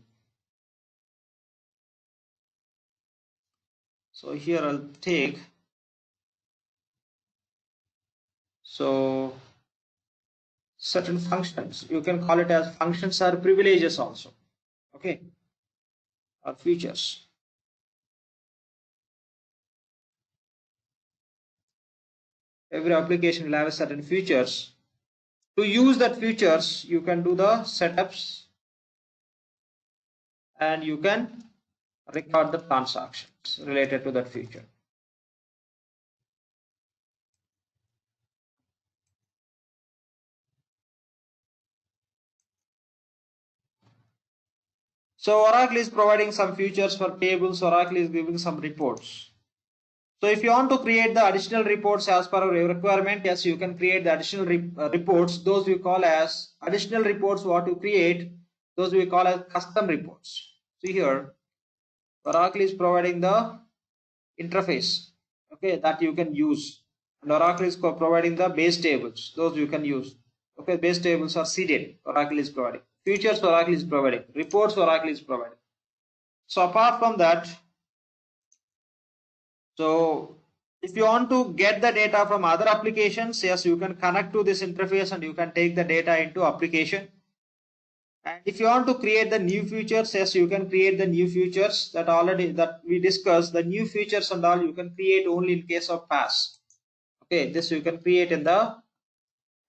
So here I'll take, so certain functions, you can call it as functions or privileges also, okay, or features. Every application will have a certain features. To use that features, you can do the setups and you can record the transactions related to that feature. So Oracle is providing some features for tables. Oracle is giving some reports. So if you want to create the additional reports as per your requirement, yes, you can create the additional reports. Those we call as additional reports. What you create, those we call as custom reports. See here, Oracle is providing the interface, okay, that you can use, and Oracle is providing the base tables. Those you can use. Okay, base tables are seeded. Oracle is providing features. Oracle is providing reports. Oracle is providing. So apart from that, so if you want to get the data from other applications, yes, you can connect to this interface and you can take the data into application. And if you want to create the new features, yes, you can create the new features that we discussed. The new features and all you can create only in case of PaaS. Okay, this you can create in the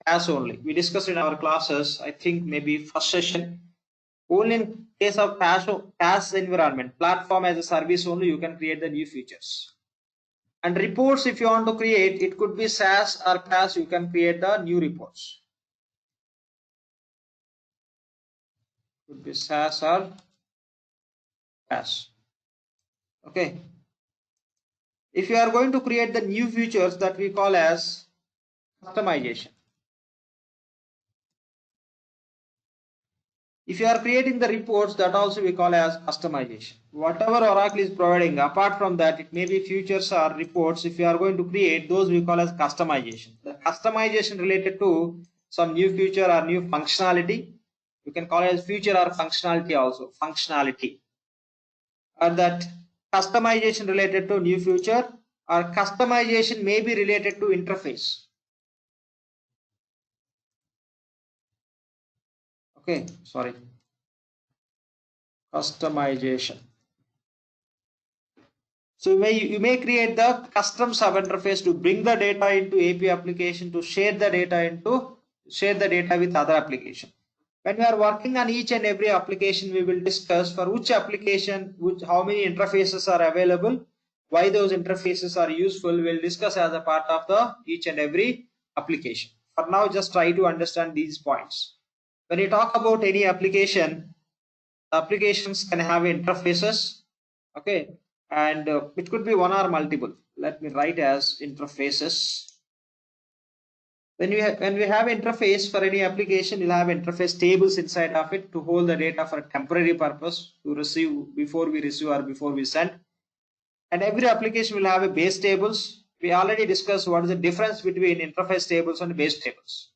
PaaS only. We discussed in our classes, I think maybe first session. Only in case of PaaS environment, platform as a service only, you can create the new features. And reports, if you want to create, it could be SaaS or PaaS, you can create the new reports. Could be SaaS or PaaS. Okay. If you are going to create the new features that we call as customization. If you are creating the reports, that also we call as customization. Whatever Oracle is providing, apart from that, it may be features or reports. If you are going to create, those we call as customization. The customization related to some new feature or new functionality. You can call it as feature or functionality also. Functionality. Or that customization related to new feature, or customization may be related to interface. Okay, sorry. Customization. So you may create the custom sub interface to bring the data into API application, to share the data with other application. When we are working on each and every application, we will discuss for which application, how many interfaces are available, why those interfaces are useful. We'll discuss as a part of the each and every application. For now, just try to understand these points. When you talk about any application, applications can have interfaces. Okay. And it could be one or multiple. Let me write as interfaces. When we have interface for any application, you'll have interface tables inside of it to hold the data for a temporary purpose, to receive before we receive or before we send. And every application will have a base tables. We already discussed what is the difference between interface tables and base tables.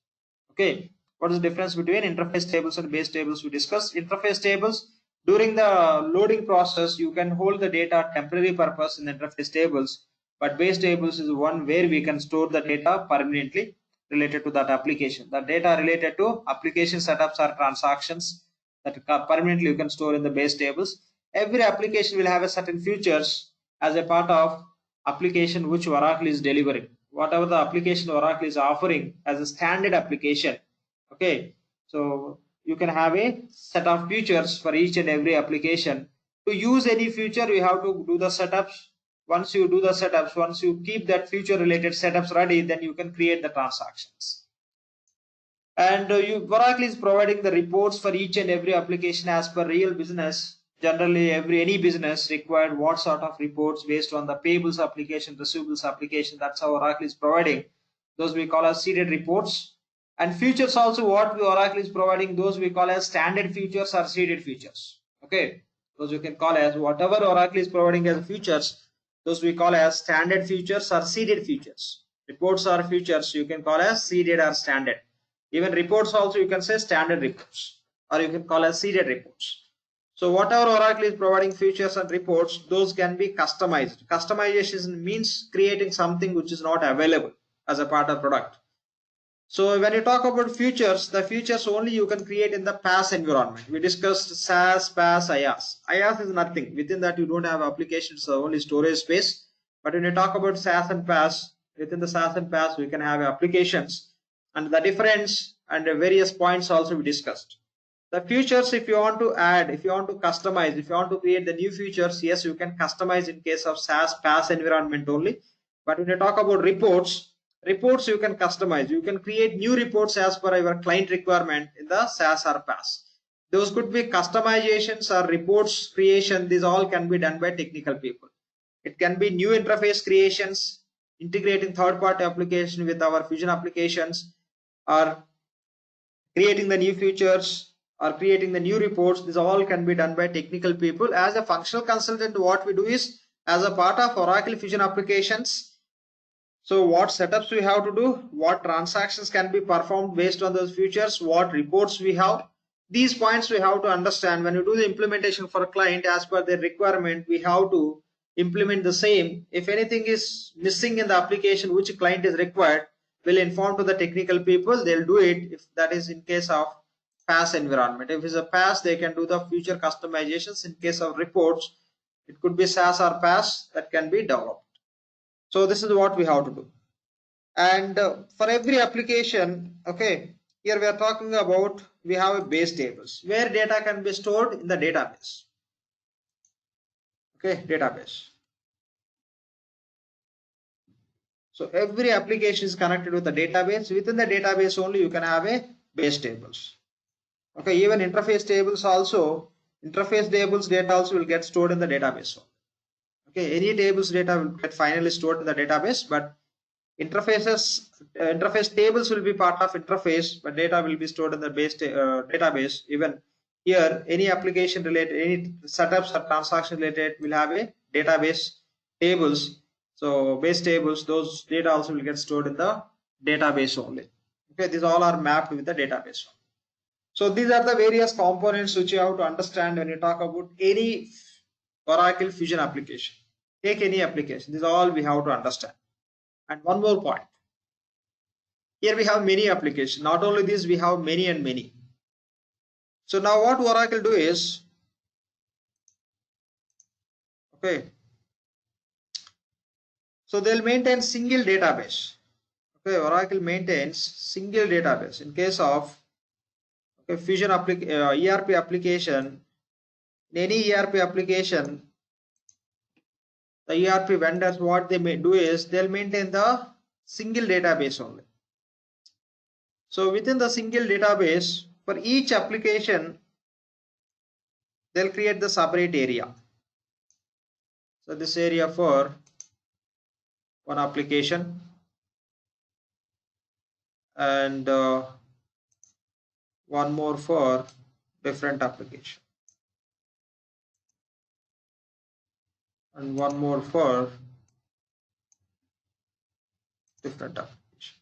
Okay, what is the difference between interface tables and base tables? We discussed interface tables. During the loading process, you can hold the data temporary purpose in the interface tables, but base tables is one where we can store the data permanently related to that application. The data related to application setups or transactions that permanently you can store in the base tables. Every application will have a certain features as a part of application which Oracle is delivering. Whatever the application Oracle is offering as a standard application. Okay, so you can have a set of features for each and every application. To use any feature, you have to do the setups. Once you do the setups, once you keep that feature related setups ready, then you can create the transactions. And Oracle is providing the reports for each and every application as per real business. Generally, any business required what sort of reports based on the payables application, receivables application. That's how Oracle is providing. Those we call as seeded reports. And features also, what Oracle is providing, those we call as standard features or seeded features. Okay, those you can call as whatever Oracle is providing as features, those we call as standard features or seeded features. Reports or features you can call as seeded or standard. Even reports also you can say standard reports, or you can call as seeded reports. So whatever Oracle is providing features and reports, those can be customized. Customization means creating something which is not available as a part of product. So when you talk about features, the features only you can create in the PaaS environment. We discussed SaaS, PaaS, IaaS. IaaS is nothing. Within that you don't have applications, only storage space. But when you talk about SaaS and PaaS, within the SaaS and PaaS we can have applications. And the difference and the various points also we discussed. The features, if you want to add, if you want to customize, if you want to create the new features, yes, you can customize in case of SaaS, PaaS environment only. But when you talk about reports you can customize. You can create new reports as per your client requirement in the SaaS or PaaS. Those could be customizations or reports creation. These all can be done by technical people. It can be new interface creations, integrating third-party application with our Fusion applications, or creating the new features, or creating the new reports. These all can be done by technical people. As a functional consultant, what we do is, as a part of Oracle Fusion applications, so what setups we have to do, what transactions can be performed based on those features, what reports we have. These points we have to understand. When you do the implementation for a client as per their requirement, we have to implement the same. If anything is missing in the application which client is required, we'll inform to the technical people. They'll do it if that is in case of PaaS environment. If it's a PaaS, they can do the future customizations. In case of reports, it could be SaaS or PaaS that can be developed. So this is what we have to do. And for every application, okay, here we are talking about, we have a base tables where data can be stored in the database. Okay, database. So every application is connected with the database. Within the database only you can have a base tables. Okay, even interface tables also, Interface tables data also will get stored in the database. Okay, any tables data will get finally stored in the database, but interface tables will be part of interface, but data will be stored in the base database. Even here, any application related, any setups or transaction related will have a database tables. So base tables, those data also will get stored in the database only. Okay, these all are mapped with the database. So these are the various components which you have to understand when you talk about any Oracle Fusion application. Take any application. This is all we have to understand. And one more point. Here we have many applications. Not only this, we have many and many. So now what Oracle do is, okay, so they'll maintain single database. Okay, Oracle maintains single database. In case of Fusion ERP application, in any ERP application, the ERP vendors, what they may do is they'll maintain the single database only. So within the single database, for each application, they'll create the separate area. So this area for one application, and one more for different application, and one more for different application.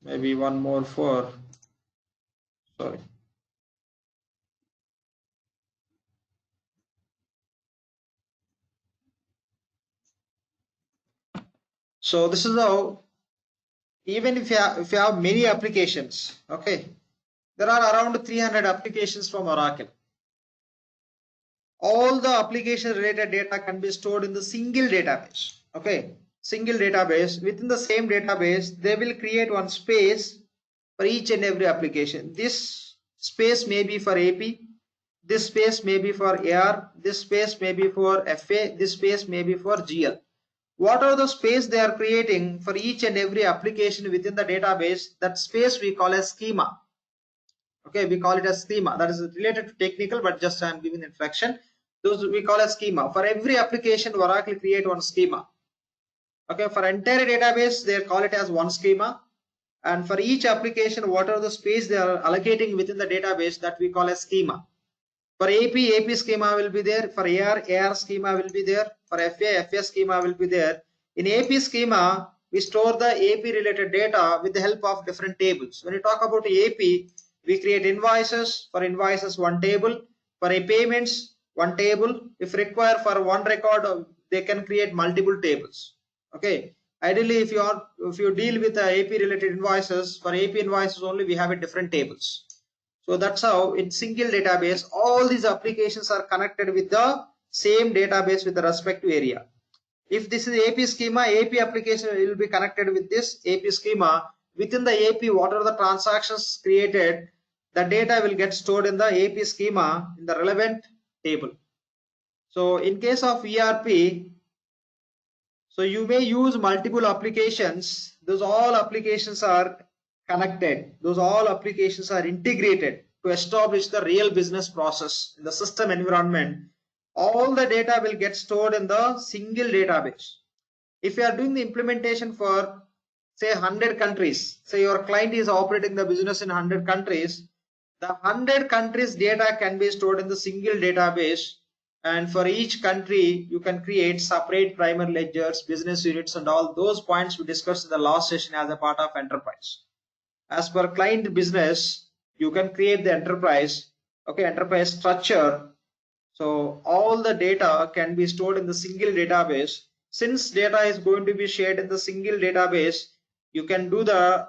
Maybe one more for, sorry. So this is how, even if you have many applications, okay, there are around 300 applications from Oracle. All the application related data can be stored in the single database. Okay, single database. Within the same database, they will create one space for each and every application. This space may be for AP, this space may be for AR, this space may be for FA, this space may be for GL. What are the space they are creating for each and every application within the database? That space we call as schema. Okay, we call it as schema. That is related to technical, but just I am giving the introduction. Those we call as schema. For every application, Oracle create one schema. Okay, for entire database, they call it as one schema. And for each application, what are the space they are allocating within the database, that we call as schema. For AP schema will be there. For AR schema will be there. For FA schema will be there. In AP schema, we store the AP related data with the help of different tables. When you talk about AP, we create invoices. For invoices, one table. For payments, one table. If required for one record, they can create multiple tables. Okay. Ideally, if you deal with AP related invoices, for AP invoices only, we have different tables. So that's how in single database, all these applications are connected with the same database with the respective area. If this is AP schema, AP application will be connected with this AP schema. Within the AP, what are the transactions created? The data will get stored in the AP schema in the relevant table. So in case of ERP, so you may use multiple applications. Those all applications are connected. Those all applications are integrated to establish the real business process in the system environment. All the data will get stored in the single database. If you are doing the implementation for say 100 countries, say your client is operating the business in 100 countries, the 100 countries data can be stored in the single database, and for each country you can create separate primary ledgers, business units, and all those points we discussed in the last session as a part of enterprise. As per client business, you can create the enterprise, okay, enterprise structure. So all the data can be stored in the single database. Since data is going to be shared in the single database, you can do the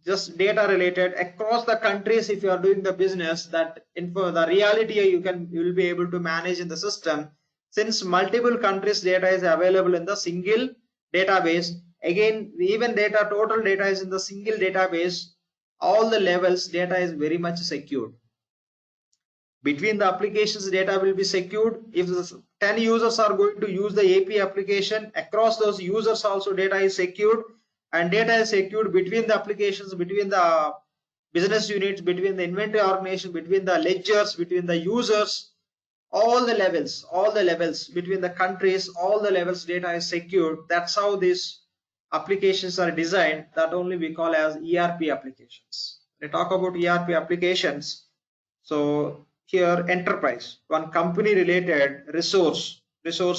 just data related across the countries. If you are doing the business, that info, the reality you will be able to manage in the system. Since multiple countries data is available in the single database, again, even data, total data is in the single database. All the levels data is very much secured. Between the applications, data will be secured. If 10 users are going to use the AP application, across those users also data is secured, and data is secured between the applications, between the business units, between the inventory organization, between the ledgers, between the users, all the levels between the countries, all the levels data is secured. That's how these applications are designed. That only we call as ERP applications. When we talk about ERP applications, so here enterprise, one company related resource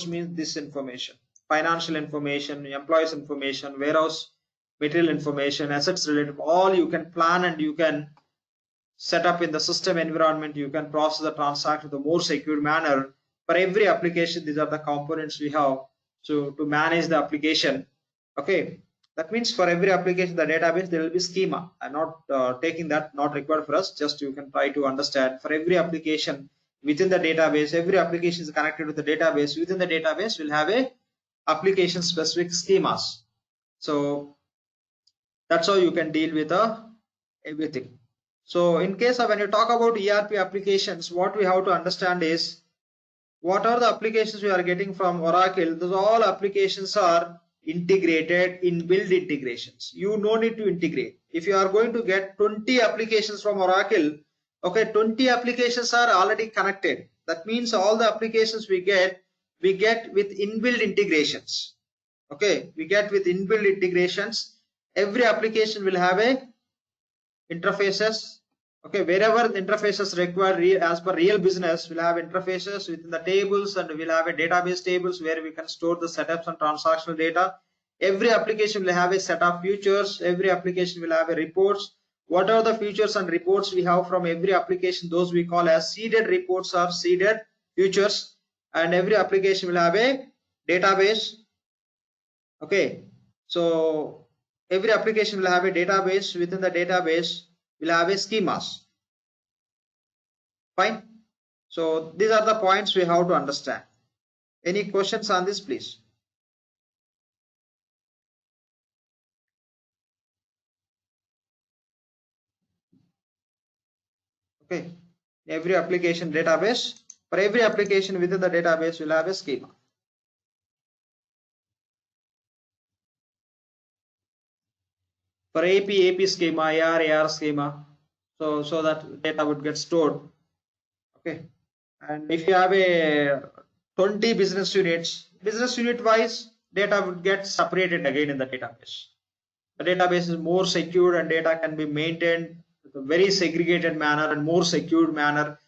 means this information, financial information, employees information, warehouse material information, assets related, all you can plan and you can set up in the system environment. You can process the transaction in the more secure manner. For every application, these are the components we have to manage the application. Okay, that means for every application, the database, there will be schema. I'm not taking that, not required for us, just you can try to understand. For every application within the database, every application is connected with the database. Within the database, we'll have a application specific schemas. So that's how you can deal with everything. So in case of when you talk about ERP applications, what we have to understand is what are the applications we are getting from Oracle. Those all applications are integrated, inbuilt integrations. You no need to integrate. If you are going to get 20 applications from Oracle, okay, 20 applications are already connected. That means all the applications we get with inbuilt integrations. Okay, we get with inbuilt integrations. Every application will have a interfaces. Okay, wherever the interfaces required as per real business, we'll have interfaces within the tables, and we'll have a database tables where we can store the setups and transactional data. Every application will have a set of features. Every application will have a reports. What are the features and reports we have from every application? Those we call as seeded reports or seeded features. And every application will have a database. Okay, so every application will have a database. Within the database, we'll have a schemas. Fine. So these are the points we have to understand. Any questions on this, please? Okay. Every application database. For every application within the database, we'll have a schema. For AP schema, AR schema, so that data would get stored. Okay, and if you have a 20 business units, business unit wise, data would get separated again in the database. The database is more secure and data can be maintained with a very segregated manner and more secured manner.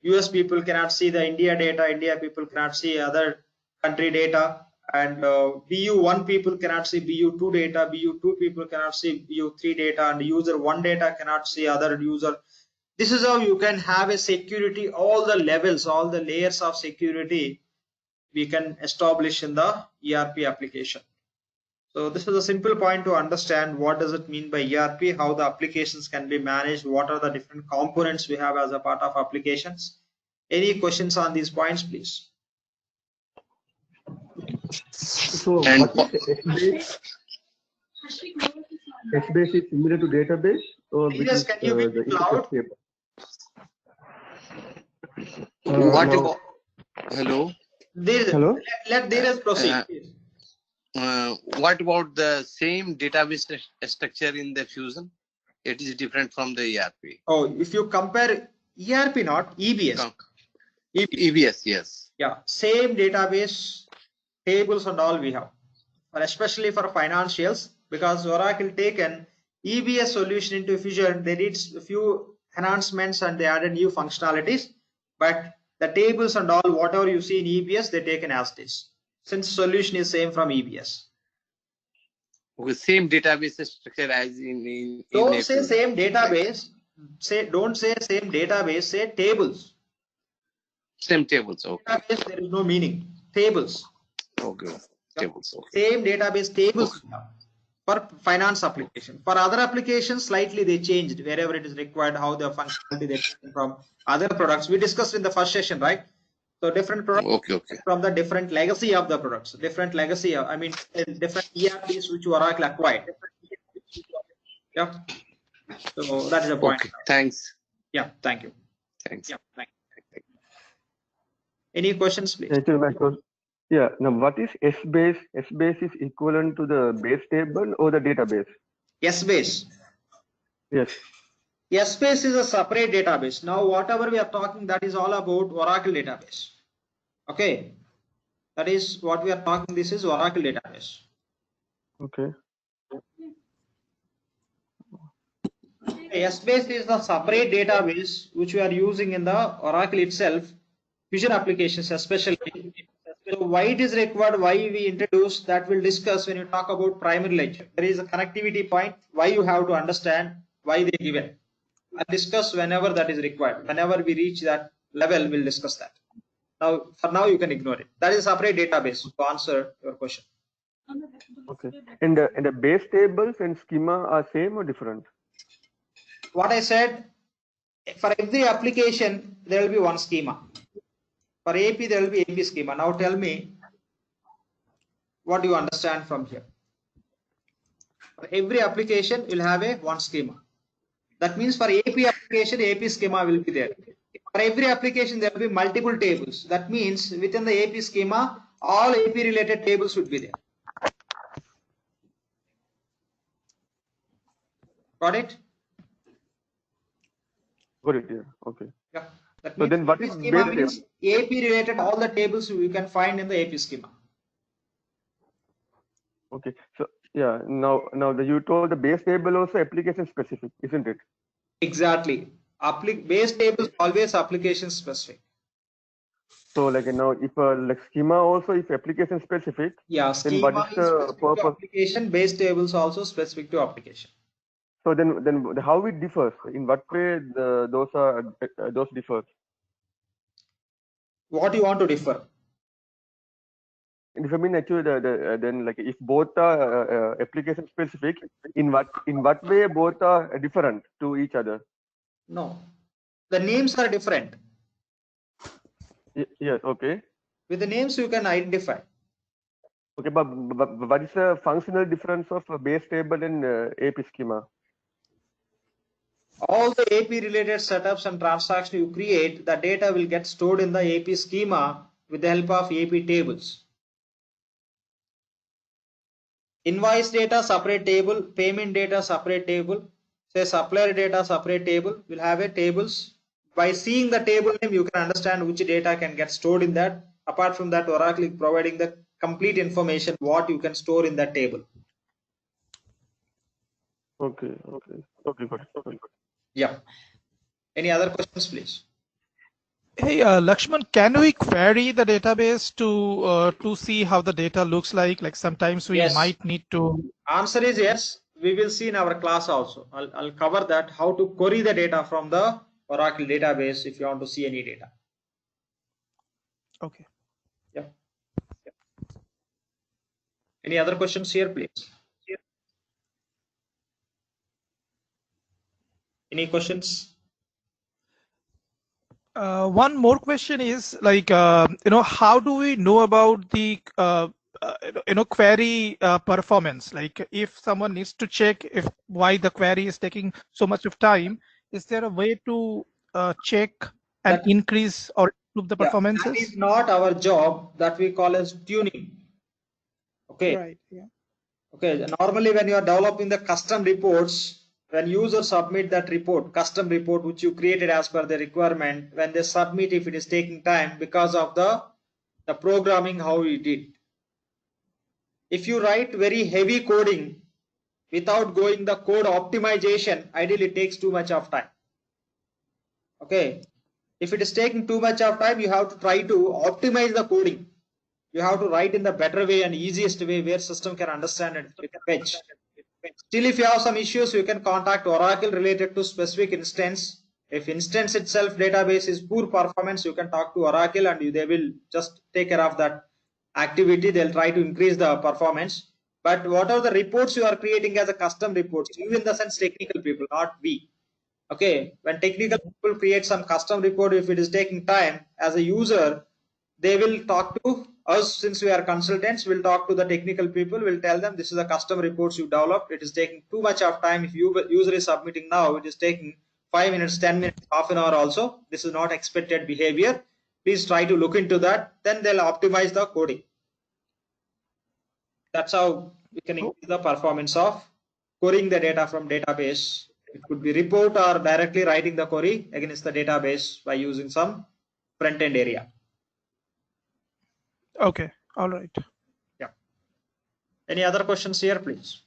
US people cannot see the India data, India people cannot see other country data, and BU1 people cannot see BU2 data, BU2 people cannot see BU3 data, and user 1 data cannot see other user. This is how you can have a security, all the levels, all the layers of security we can establish in the ERP application. So this is a simple point to understand what does it mean by ERP, how the applications can be managed, what are the different components we have as a part of applications. Any questions on these points, please? So And what is SBase? SBase is similar to database, or Yes, can you be the loud? interface table? what Now- about, hello? Hello? Let Dheeraj proceed. What about the same database structure in the Fusion? It is different from the ERP. Oh, if you compare ERP, not EBS. EBS, yes. Yeah, same database, tables and all we have, but especially for financials, because Oracle taken EBS solution into Fusion, they did a few enhancements and they added new functionalities, but the tables and all, whatever you see in EBS, they taken as this, since solution is same from EBS. Okay, same database structure as in Don't a say Fusion. same database, don't say same database, say tables. Same tables, okay. Database, there is no meaning. Tables. Okay, tables, okay. Same database tables for finance application. For other applications, slightly they changed wherever it is required, how the functionality they taken from other products. We discussed in the first session, right? So different products Okay. from the different legacy of the products, different legacy of, I mean, different ERPs which Oracle acquired. Yeah. So that is the point. Okay, thanks. Yeah, thank you. Thanks. Yeah, thank you. Any questions, please? Actually, my question. Yeah. Now, what is SBase? SBase is equivalent to the base table or the database? Yes, base. Yes. Essbase is a separate database. Now, whatever we are talking, that is all about Oracle database. Okay, that is what we are talking. This is Oracle database. Okay. Essbase is the separate database which we are using in the Oracle itself, Fusion applications especially. So why it is required, why we introduce, that we'll discuss when you talk about primary ledger. There is a connectivity point, why you have to understand why they given. I'll discuss whenever that is required. Whenever we reach that level, we'll discuss that. Now, for now, you can ignore it. That is a separate database to answer your question. Okay. And the base tables and schema are same or different? What I said, for every application, there will be one schema. For AP, there will be AP schema. Now tell me, what do you understand from here? For every application, you'll have a one schema. That means for AP application, AP schema will be there. For every application, there will be multiple tables. That means within the AP schema, all AP related tables would be there. Got it? Got it, yeah. Okay. Yeah. That So then what AP is schema base means AP related all the tables you can find in the AP schema. Okay. So yeah, now you told the base table also application specific, isn't it? Exactly. Base table is always application specific. So like now if like schema also is application specific, Yeah, then what schema is is the specific to purpose? application, base tables also specific to application. So then how it differs? In what way those differ? What you want to differ? And if I mean actually then like if both are application specific, in what way both are different to each other? No, the names are different. Yeah. Okay. With the names you can identify. Okay, but what is the functional difference of a base table and AP schema? All the AP related setups and transactions you create, the data will get stored in the AP schema with the help of AP tables. Invoice data separate table, payment data separate table, say supplier data separate table. We'll have a tables. By seeing the table name, you can understand which data can get stored in that. Apart from that, Oracle is providing the complete information what you can store in that table. Okay, got it. Yeah. Any other questions, please? Hey, Lakshman, can we query the database to see how the data looks like? Like sometimes we Yes. might need to. Answer is yes. We will see in our class also. I'll cover that, how to query the data from the Oracle database if you want to see any data. Okay. Yeah. Any other questions here, please? Any questions? One more question is like, how do we know about the, query performance? Like if someone needs to check why the query is taking so much of time, is there a way to check and increase or improve the performances? That is not our job, that we call as tuning. Okay. Right. Yeah. Okay. Normally when you are developing the custom reports, when users submit that report, custom report which you created as per the requirement, when they submit, if it is taking time because of the programming how we did. If you write very heavy coding without going the code optimization, ideally it takes too much of time. Okay. If it is taking too much of time, you have to try to optimize the coding. You have to write in the better way and easiest way where system can understand it with fetch. Still, if you have some issues, you can contact Oracle related to specific instance. If instance itself database is poor performance, you can talk to Oracle and they will just take care of that activity. They'll try to increase the performance. But what are the reports you are creating as a custom reports? You in the sense technical people, not we. Okay, when technical people create some custom report, if it is taking time, as a user, they will talk to us. Since we are consultants, we'll talk to the technical people, we'll tell them this is the custom reports you developed, it is taking too much of time. If user is submitting now, it is taking 5 minutes, 10 minutes, half an hour also. This is not expected behavior. Please try to look into that. Then they'll optimize the coding. That's how we can increase the performance of querying the data from database It could be report or directly writing the query against the database by using some front-end area. Okay, all right. Yeah. Any other questions here, please?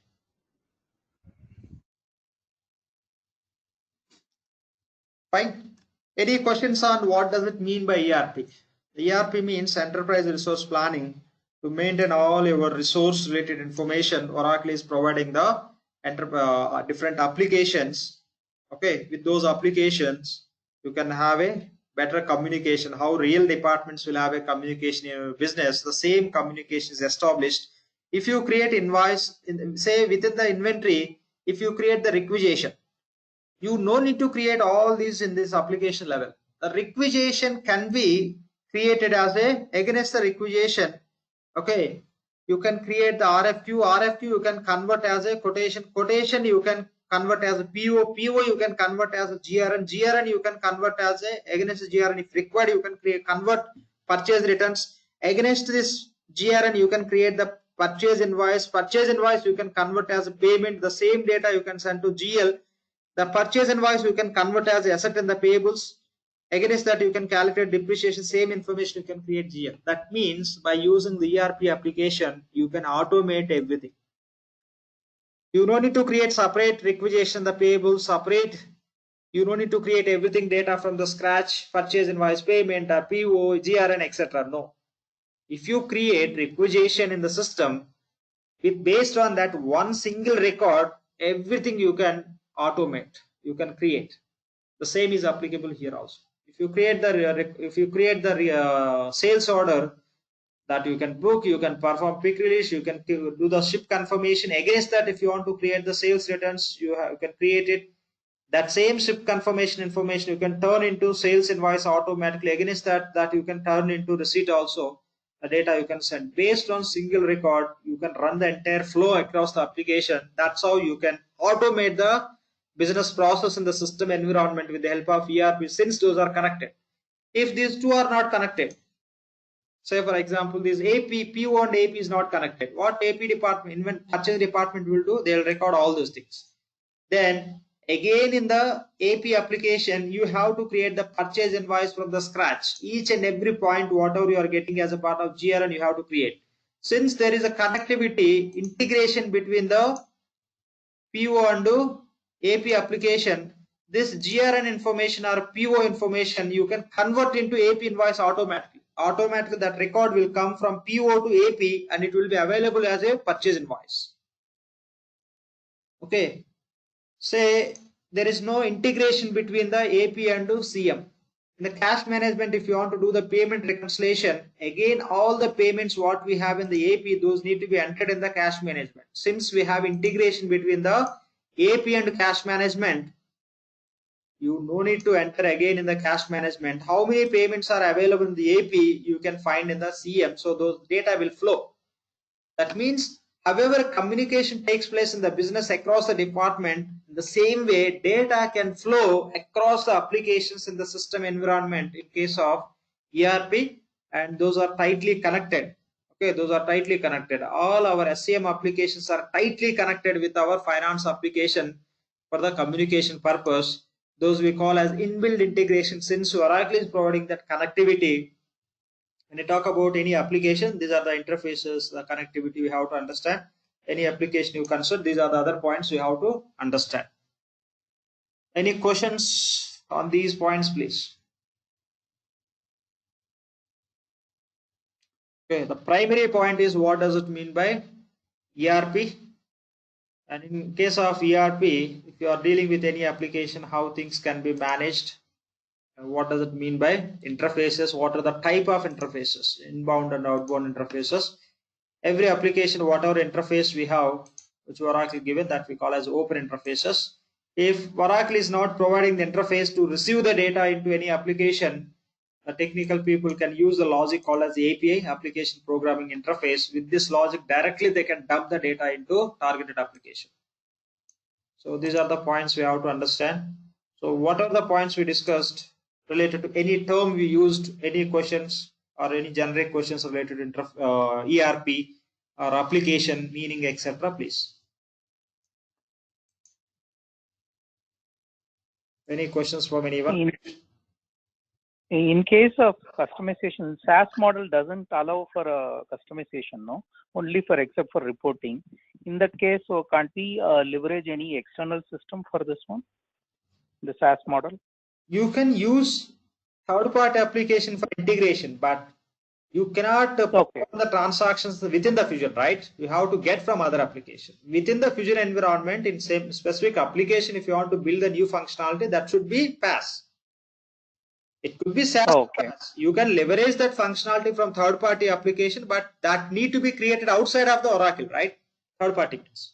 Fine. Any questions on what does it mean by ERP? The ERP means Enterprise Resource Planning. To maintain all your resource related information, Oracle is providing the different applications. Okay, with those applications, you can have a better communication. How real departments will have a communication in your business, the same communication is established. If you create invoice, say within the inventory, if you create the requisition, you no need to create all these in this application level. The requisition can be created as a against the requisition. Okay, you can create the RFQ you can convert as a quotation you can convert as a PO you can convert as a GRN you can convert as a against GRN. If required, you can convert purchase returns against this GRN. You can create the purchase invoice you can convert as a payment. The same data you can send to GL. The purchase invoice you can convert as asset in the payables. Against that, you can calculate depreciation. Same information you can create GL. That means by using the ERP application, you can automate everything. You don't need to create separate requisition, the payables separate. You don't need to create everything data from the scratch, purchase invoice, payment, or PO, GRN, etc. No. If you create requisition in the system, based on that one single record, everything you can automate, you can create. The same is applicable here also. If you create the sales order that you can book, you can perform quick release, you can do the ship confirmation. Against that, if you want to create the sales returns, you can create it. That same ship confirmation information you can turn into sales invoice automatically. Against that you can turn into receipt also. The data you can send based on single record. You can run the entire flow across the application. That's how you can automate the business process in the system environment with the help of ERP, since those are connected. If these two are not connected, say for example, this PO and AP is not connected, what AP department, purchase department will do? They'll record all those things. Then again in the AP application, you have to create the purchase invoice from the scratch. Each and every point, whatever you are getting as a part of GRN, you have to create. Since there is a connectivity, integration between the PO and AP application, this GRN information or PO information you can convert into AP invoice automatically. Automatically that record will come from PO to AP and it will be available as a purchase invoice. Okay. Say there is no integration between the AP and CM. In the cash management, if you want to do the payment reconciliation, again all the payments what we have in the AP, those need to be entered in the cash management. Since we have integration between the AP and cash management, you no need to enter again in the cash management. How many payments are available in the AP, you can find in the CM. So those data will flow. That means however communication takes place in the business across the department, in the same way data can flow across the applications in the system environment in case of ERP, and those are tightly connected. Okay, those are tightly connected. All our SCM applications are tightly connected with our finance application for the communication purpose. Those we call as inbuilt integration, since Oracle is providing that connectivity. When you talk about any application, these are the interfaces, the connectivity we have to understand. Any application you consider, these are the other points you have to understand. Any questions on these points, please? Okay, the primary point is what does it mean by ERP? And in case of ERP, if you are dealing with any application, how things can be managed. What does it mean by interfaces? What are the type of interfaces? Inbound and outbound interfaces. Every application, whatever interface we have, which Oracle given, that we call as open interfaces. If Oracle is not providing the interface to receive the data into any application, the technical people can use the logic called as the API, application programming interface. With this logic, directly they can dump the data into targeted application. So these are the points we have to understand. So what are the points we discussed related to any term we used, any questions or any generic questions related to ERP or application meaning, etc., please? Any questions from anyone? In case of customization, SAS model doesn't allow for customization, no? Only for except for reporting. In that case, so can't we leverage any external system for this one, the SAS model? You can use third-party application for integration, but you cannot perform the transactions within the Fusion, right? You have to get from other application. Within the Fusion environment, in same specific application, if you want to build a new functionality, that should be PaaS. It could be SAS. You can leverage that functionality from third-party application, but that need to be created outside of the Oracle, right? Third-party means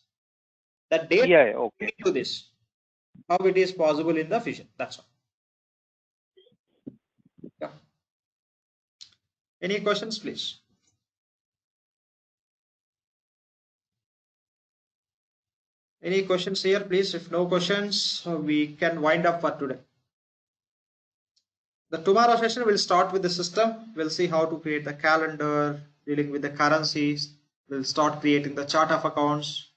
that data to this. How it is possible in the Fusion? That's all. Yeah. Any questions, please? Any questions here, please? If no questions, we can wind up for today. The tomorrow session will start with the system. We'll see how to create the calendar, dealing with the currencies. We'll start creating the chart of accounts.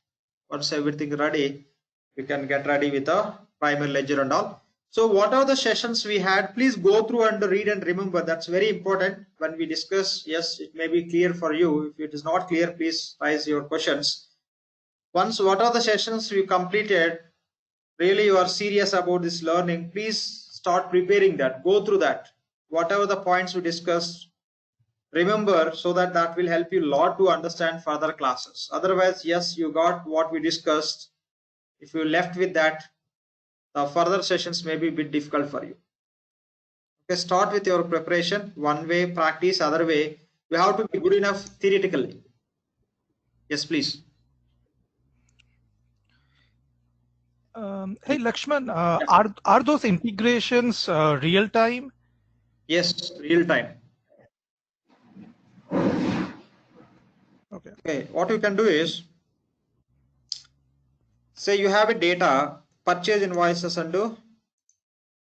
Once everything ready, we can get ready with the primary ledger and all. So what are the sessions we had? Please go through and read and remember. That's very important when we discuss. Yes, it may be clear for you. If it is not clear, please raise your questions. Once what are the sessions we completed, really you are serious about this learning, please start preparing that. Go through that. Whatever the points we discussed, remember, so that that will help you a lot to understand further classes. Otherwise, yes, you got what we discussed. If you left with that, the further sessions may be a bit difficult for you. Okay, start with your preparation. One way practice, other way you have to be good enough theoretically. Yes, please. Hey Lakshman, are those integrations real time? Yes, real time. Okay, what you can do is, say you have a data, purchase invoices and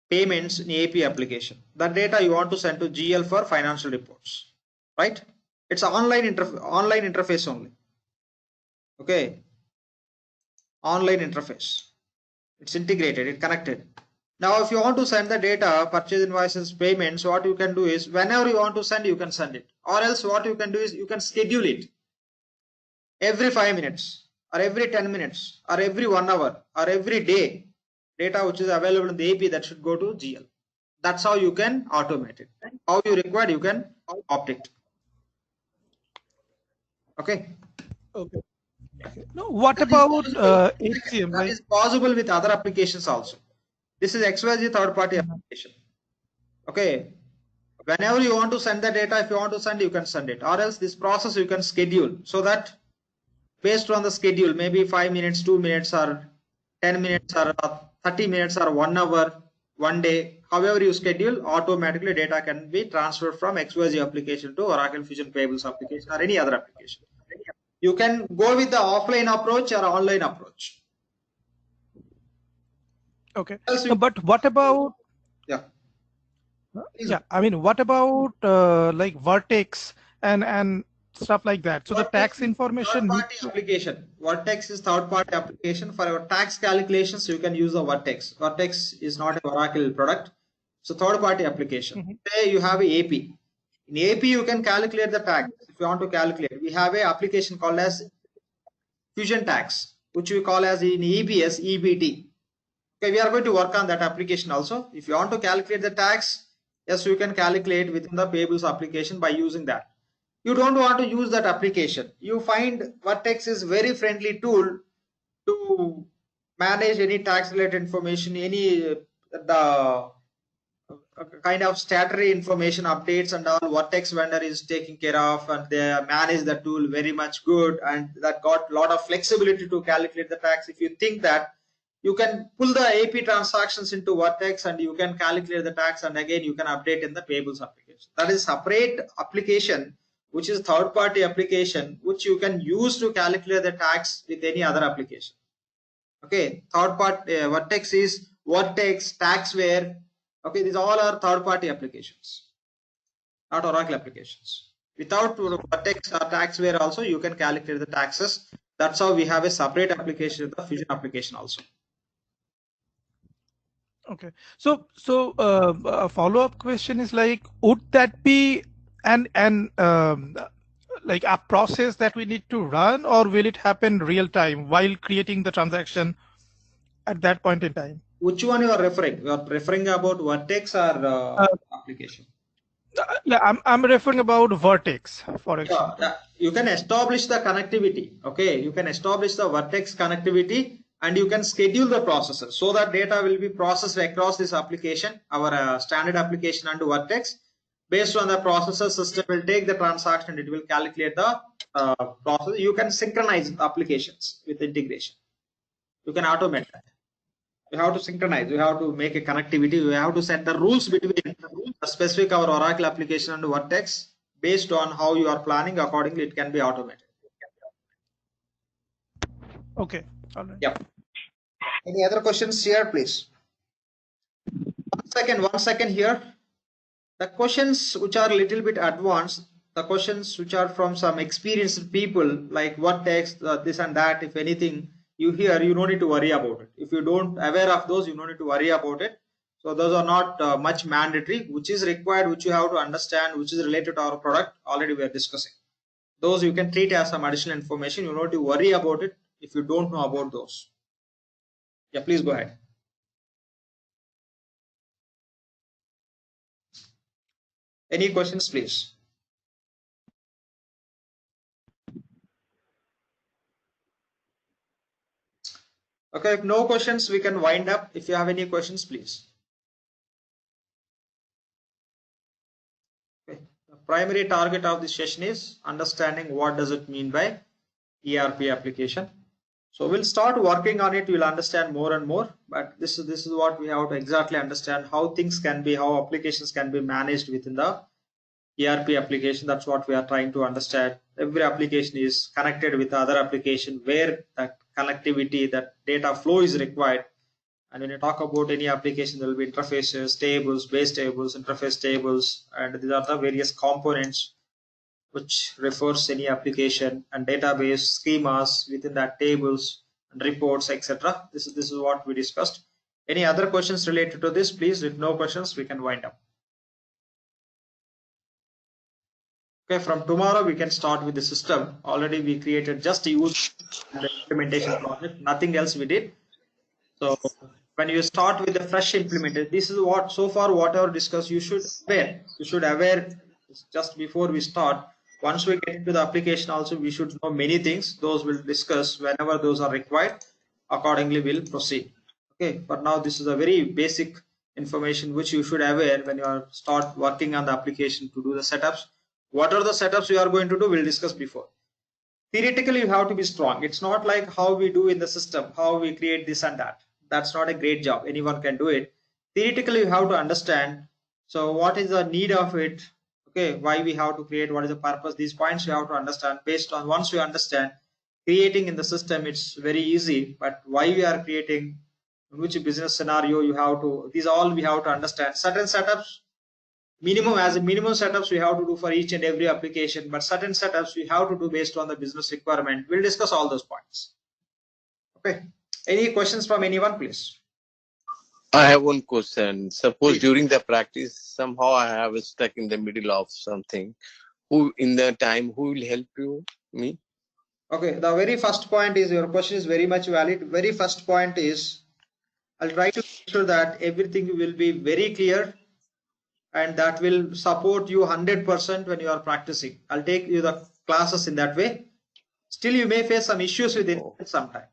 payments in AP application. That data you want to send to GL for financial reports, right? It's an online interface only. Okay, online interface. It's integrated, it's connected. Now, if you want to send the data, purchase invoices, payments, what you can do is, whenever you want to send, you can send it. Or else what you can do is, you can schedule it every 5 minutes, or every 10 minutes, or every 1 hour, or every day. Data which is available in the AP that should go to GL. That's how you can automate it. How you require, you can opt it. Okay. Okay. No, what about HCM? That is possible with other applications also. This is XYZ third-party application. Okay. Whenever you want to send the data, if you want to send, you can send it. Or else this process you can schedule, so that based on the schedule, maybe 5 minutes, 2 minutes, or 10 minutes, or 30 minutes, or 1 hour, 1 day, however you schedule, automatically data can be transferred from XYZ application to Oracle Fusion Payables application or any other application. You can go with the offline approach or online approach. Okay. No, but what about? Yeah. I mean, what about like Vertex and stuff like that? So Vertex, the tax information. Application. Vertex is third-party application for your tax calculations. You can use the Vertex. Vertex is not an Oracle product. So third-party application. Say you have a AP. In AP, you can calculate the tax. If you want to calculate, we have an application called as Fusion Tax, which we call as in EBS, EBT. Okay, we are going to work on that application also. If you want to calculate the tax, yes, you can calculate within the Payables application by using that. You don't want to use that application. You find Vertex is very friendly tool to manage any tax related information, any the kind of statutory information updates and all. Vertex vendor is taking care of, and they manage the tool very much good, and that got a lot of flexibility to calculate the tax. If you think that, you can pull the AP transactions into Vertex and you can calculate the tax, and again you can update in the Payables application. That is separate application, which is third-party application, which you can use to calculate the tax with any other application. Okay, third-party Vertex is Vertex, Taxware. Okay, these all are third-party applications, not Oracle applications. Without Vertex or Taxware also, you can calculate the taxes. That's how we have a separate application, the Fusion application also. Okay. So a follow-up question is like, would that be an like a process that we need to run, or will it happen real time while creating the transaction at that point in time? Which one you are referring? You are referring about Vertex or Uh, application? Yeah, I'm referring about Vertex, for Yeah, example. you can establish the connectivity. Okay, you can establish the Vertex connectivity and you can schedule the processor so that data will be processed across this application, our standard application and Vertex. Based on the processor, system will take the transaction, it will calculate the process. You can synchronize applications with integration. You can automate that. You have to synchronize, you have to make a connectivity, you have to set the rules between a specific our Oracle application and Vertex. Based on how you are planning, accordingly it can be automated. Okay, all right. Yep. Any other questions here, please? 1 second here. The questions which are a little bit advanced, the questions which are from some experienced people, like Vertex, this and that, if anything you hear, you don't need to worry about it. If you don't aware of those, you don't need to worry about it. So those are not much mandatory. Which is required, which you have to understand, which is related to our product, already we are discussing. Those you can treat as some additional information. You don't need to worry about it if you don't know about those. Yeah, please go ahead. Any questions, please? Okay, if no questions, we can wind up. If you have any questions, please. Okay. The primary target of this session is understanding what does it mean by ERP application. So we'll start working on it. You'll understand more and more. But this is what we have to exactly understand, how things can be, how applications can be managed within the ERP application. That's what we are trying to understand. Every application is connected with other application where that connectivity, that data flow is required. And when you talk about any application, there will be interfaces, tables, base tables, interface tables, and these are the various components which refers any application, and database schemas within that, tables and reports, etc. This is what we discussed. Any other questions related to this, please? If no questions, we can wind up. Okay, from tomorrow we can start with the system. Already we created just a use and the implementation project, nothing else we did. So when you start with the fresh implementation, this is what so far whatever discussed, you should aware just before we start. Once we get into the application also, we should know many things. Those we'll discuss whenever those are required. Accordingly we'll proceed. Okay, but now this is a very basic information which you should aware when you are start working on the application to do the setups. What are the setups we are going to do, we'll discuss before. Theoretically you have to be strong. It's not like how we do in the system, how we create this and that. That's not a great job, anyone can do it. Theoretically you have to understand, so what is the need of it, okay, why we have to create, what is the purpose, these points you have to understand. Based on, once you understand, creating in the system, it's very easy. But why we are creating, which business scenario you have to, these all we have to understand. Certain setups, minimum setups we have to do for each and every application, but certain setups we have to do based on the business requirement. We'll discuss all those points. Okay, any questions from anyone, please? I have one question. Suppose Please. during the practice, somehow I have stuck in the middle of something. Who in the time, who will help me? Okay, the very first point is, your question is very much valid. Very first point is, I'll try to make sure that everything will be very clear and that will support you 100% when you are practicing. I'll take you the classes in that way. Still you may face some issues with instance sometime.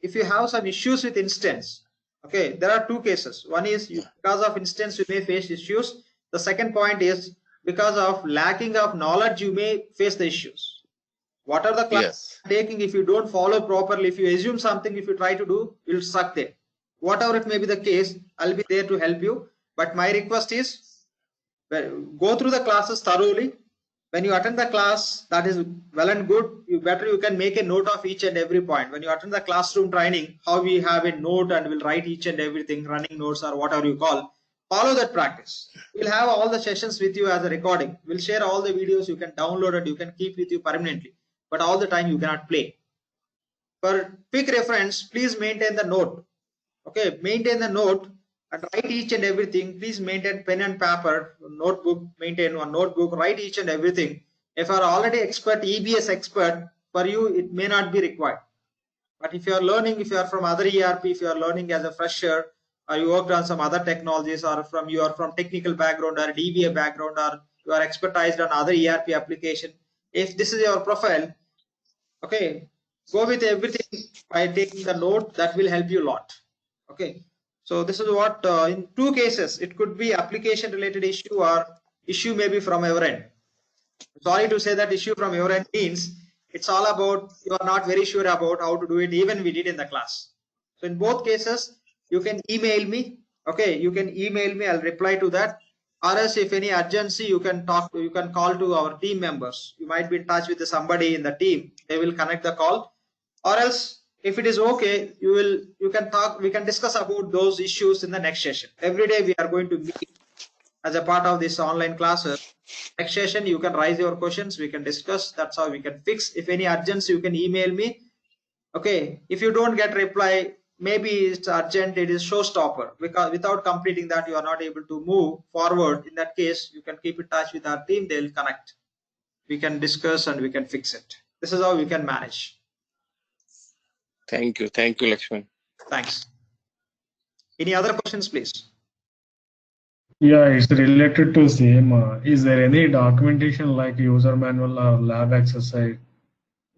If you have some issues with instance, okay, there are two cases. One is because of instance you may face issues. The second point is because of lacking of knowledge you may face the issues. What are the classes taking? If you don't follow properly, if you assume something, if you try to do, you'll suck there. Whatever it may be the case, I'll be there to help you. But my request is, go through the classes thoroughly. When you attend the class, that is well and good. You can make a note of each and every point. When you attend the classroom training, how we have a note and we'll write each and everything, running notes or whatever you call, follow that practice. We'll have all the sessions with you as a recording. We'll share all the videos you can download and you can keep with you permanently. But all the time you cannot play. For quick reference, please maintain the note. Okay, maintain the note. and write each and everything. Please maintain pen and paper, notebook, maintain one notebook, write each and everything. If you are already expert, EBS expert, for you it may not be required. But if you are learning, if you are from other ERP, if you are learning as a fresher, or you worked on some other technologies, or you are from technical background or DBA background, or you are expertised on other ERP application, if this is your profile, okay, go with everything by taking the note. That will help you a lot. Okay, so this is what in two cases it could be application related issue, or issue maybe from your end. Sorry to say that issue from your end means it's all about you are not very sure about how to do it. Even we did in the class. So in both cases, you can email me. Okay, you can email me. I'll reply to that. Or else, if any urgency, you can you can call to our team members. You might be in touch with somebody in the team. They will connect the call. Or else, if it is okay, you can talk. We can discuss about those issues in the next session. Every day we are going to meet as a part of this online classes. Next session, you can raise your questions. We can discuss. That's how we can fix. If any urgency, you can email me. Okay. If you don't get reply, maybe it's urgent. It is showstopper, because without completing that, you are not able to move forward. In that case, you can keep in touch with our team. They'll connect. We can discuss and we can fix it. This is how we can manage. Thank you, Lakshman. Thanks. Any other questions, please? Yeah, it's related to same. Is there any documentation like user manual or lab exercise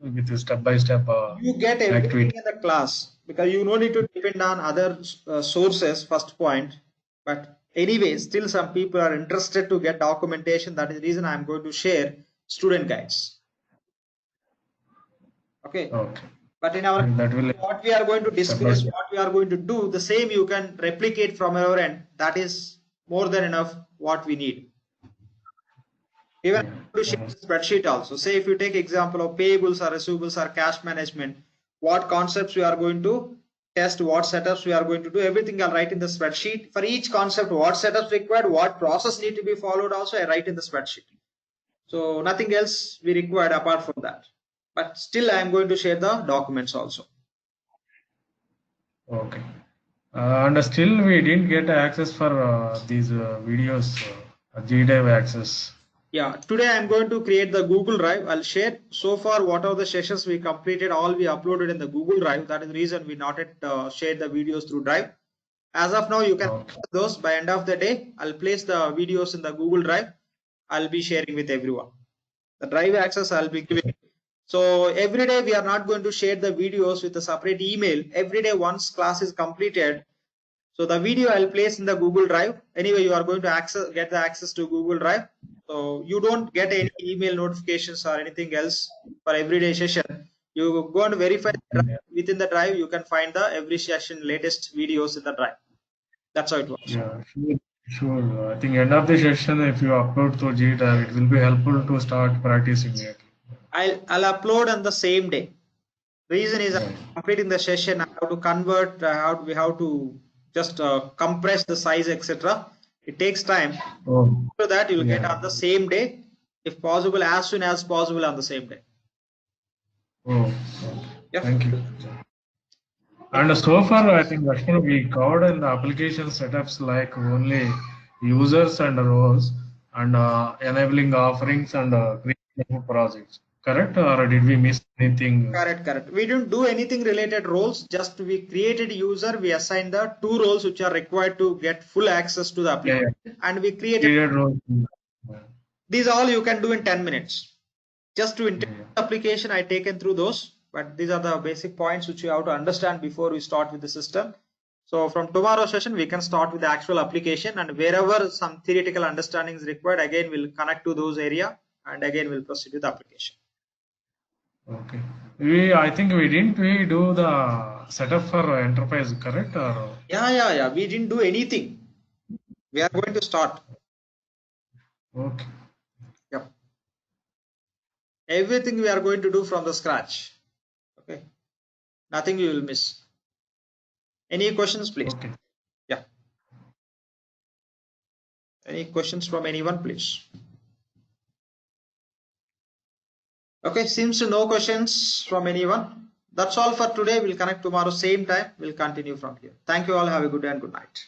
with step-by-step? You get everything activity in the class, because you no need to depend on other sources, first point. But anyway, still some people are interested to get documentation. That is the reason I'm going to share student guides. Okay. Okay. But in our that will what we are going to discuss, what we are going to do, the same you can replicate from our end. That is more than enough what we need. Even to share the spreadsheet also. Say if you take example of payables or receivables or cash management, what concepts we are going to test, what setups we are going to do, everything I'll write in the spreadsheet. For each concept, what setups required, what process need to be followed also I write in the spreadsheet. So nothing else we required apart from that. But still I am going to share the documents also. okay. And still we didn't get access for these videos, GDrive access. Yeah, today I'm going to create the Google Drive. I'll share so far what are the sessions we completed, all we uploaded in the Google Drive. That is the reason we not yet shared the videos through Drive. As of now, you can those by end of the day. I'll place the videos in the Google Drive. I'll be sharing with everyone. The Drive access I'll be giving. So every day we are not going to share the videos with a separate email. Every day once class is completed, so the video I'll place in the Google Drive. Anyway, you are going to get the access to Google Drive. So you don't get any email notifications or anything else for everyday session. You go and verify within the drive. You can find the every session latest videos in the drive. That's how it works. Yeah, sure. I think end of the session, if you upload to GDrive, it will be helpful to start practicing it. I'll upload on the same day. Reason is I'm completing the session. I have to convert. We have to just compress the size, etc. It takes time. So that you'll get on the same day, if possible, as soon as possible on the same day. Okay. Thank you. And so far, I think Lakshman, we covered in the application setups like only users and roles and enabling offerings and creating projects. Correct? Or did we miss anything? Correct. We didn't do anything related roles. Just we created user. We assigned the 2 roles which are required to get full access to the application, and we created roles. These all you can do in 10 minutes. Just to integrate the application, I taken through those. But these are the basic points which you have to understand before we start with the system. So from tomorrow's session, we can start with the actual application, and wherever some theoretical understanding is required, again we'll connect to those area, and again we'll proceed with the application. Okay. I think we do the setup for enterprise, correct? Or? Yeah. We didn't do anything. We are going to start. Okay. Yep. Everything we are going to do from the scratch. Okay. Nothing we will miss. Any questions, please? Okay. Yeah. Any questions from anyone, please? Okay, seems to no questions from anyone. That's all for today. We'll connect tomorrow same time. We'll continue from here. Thank you all. Have a good day and good night.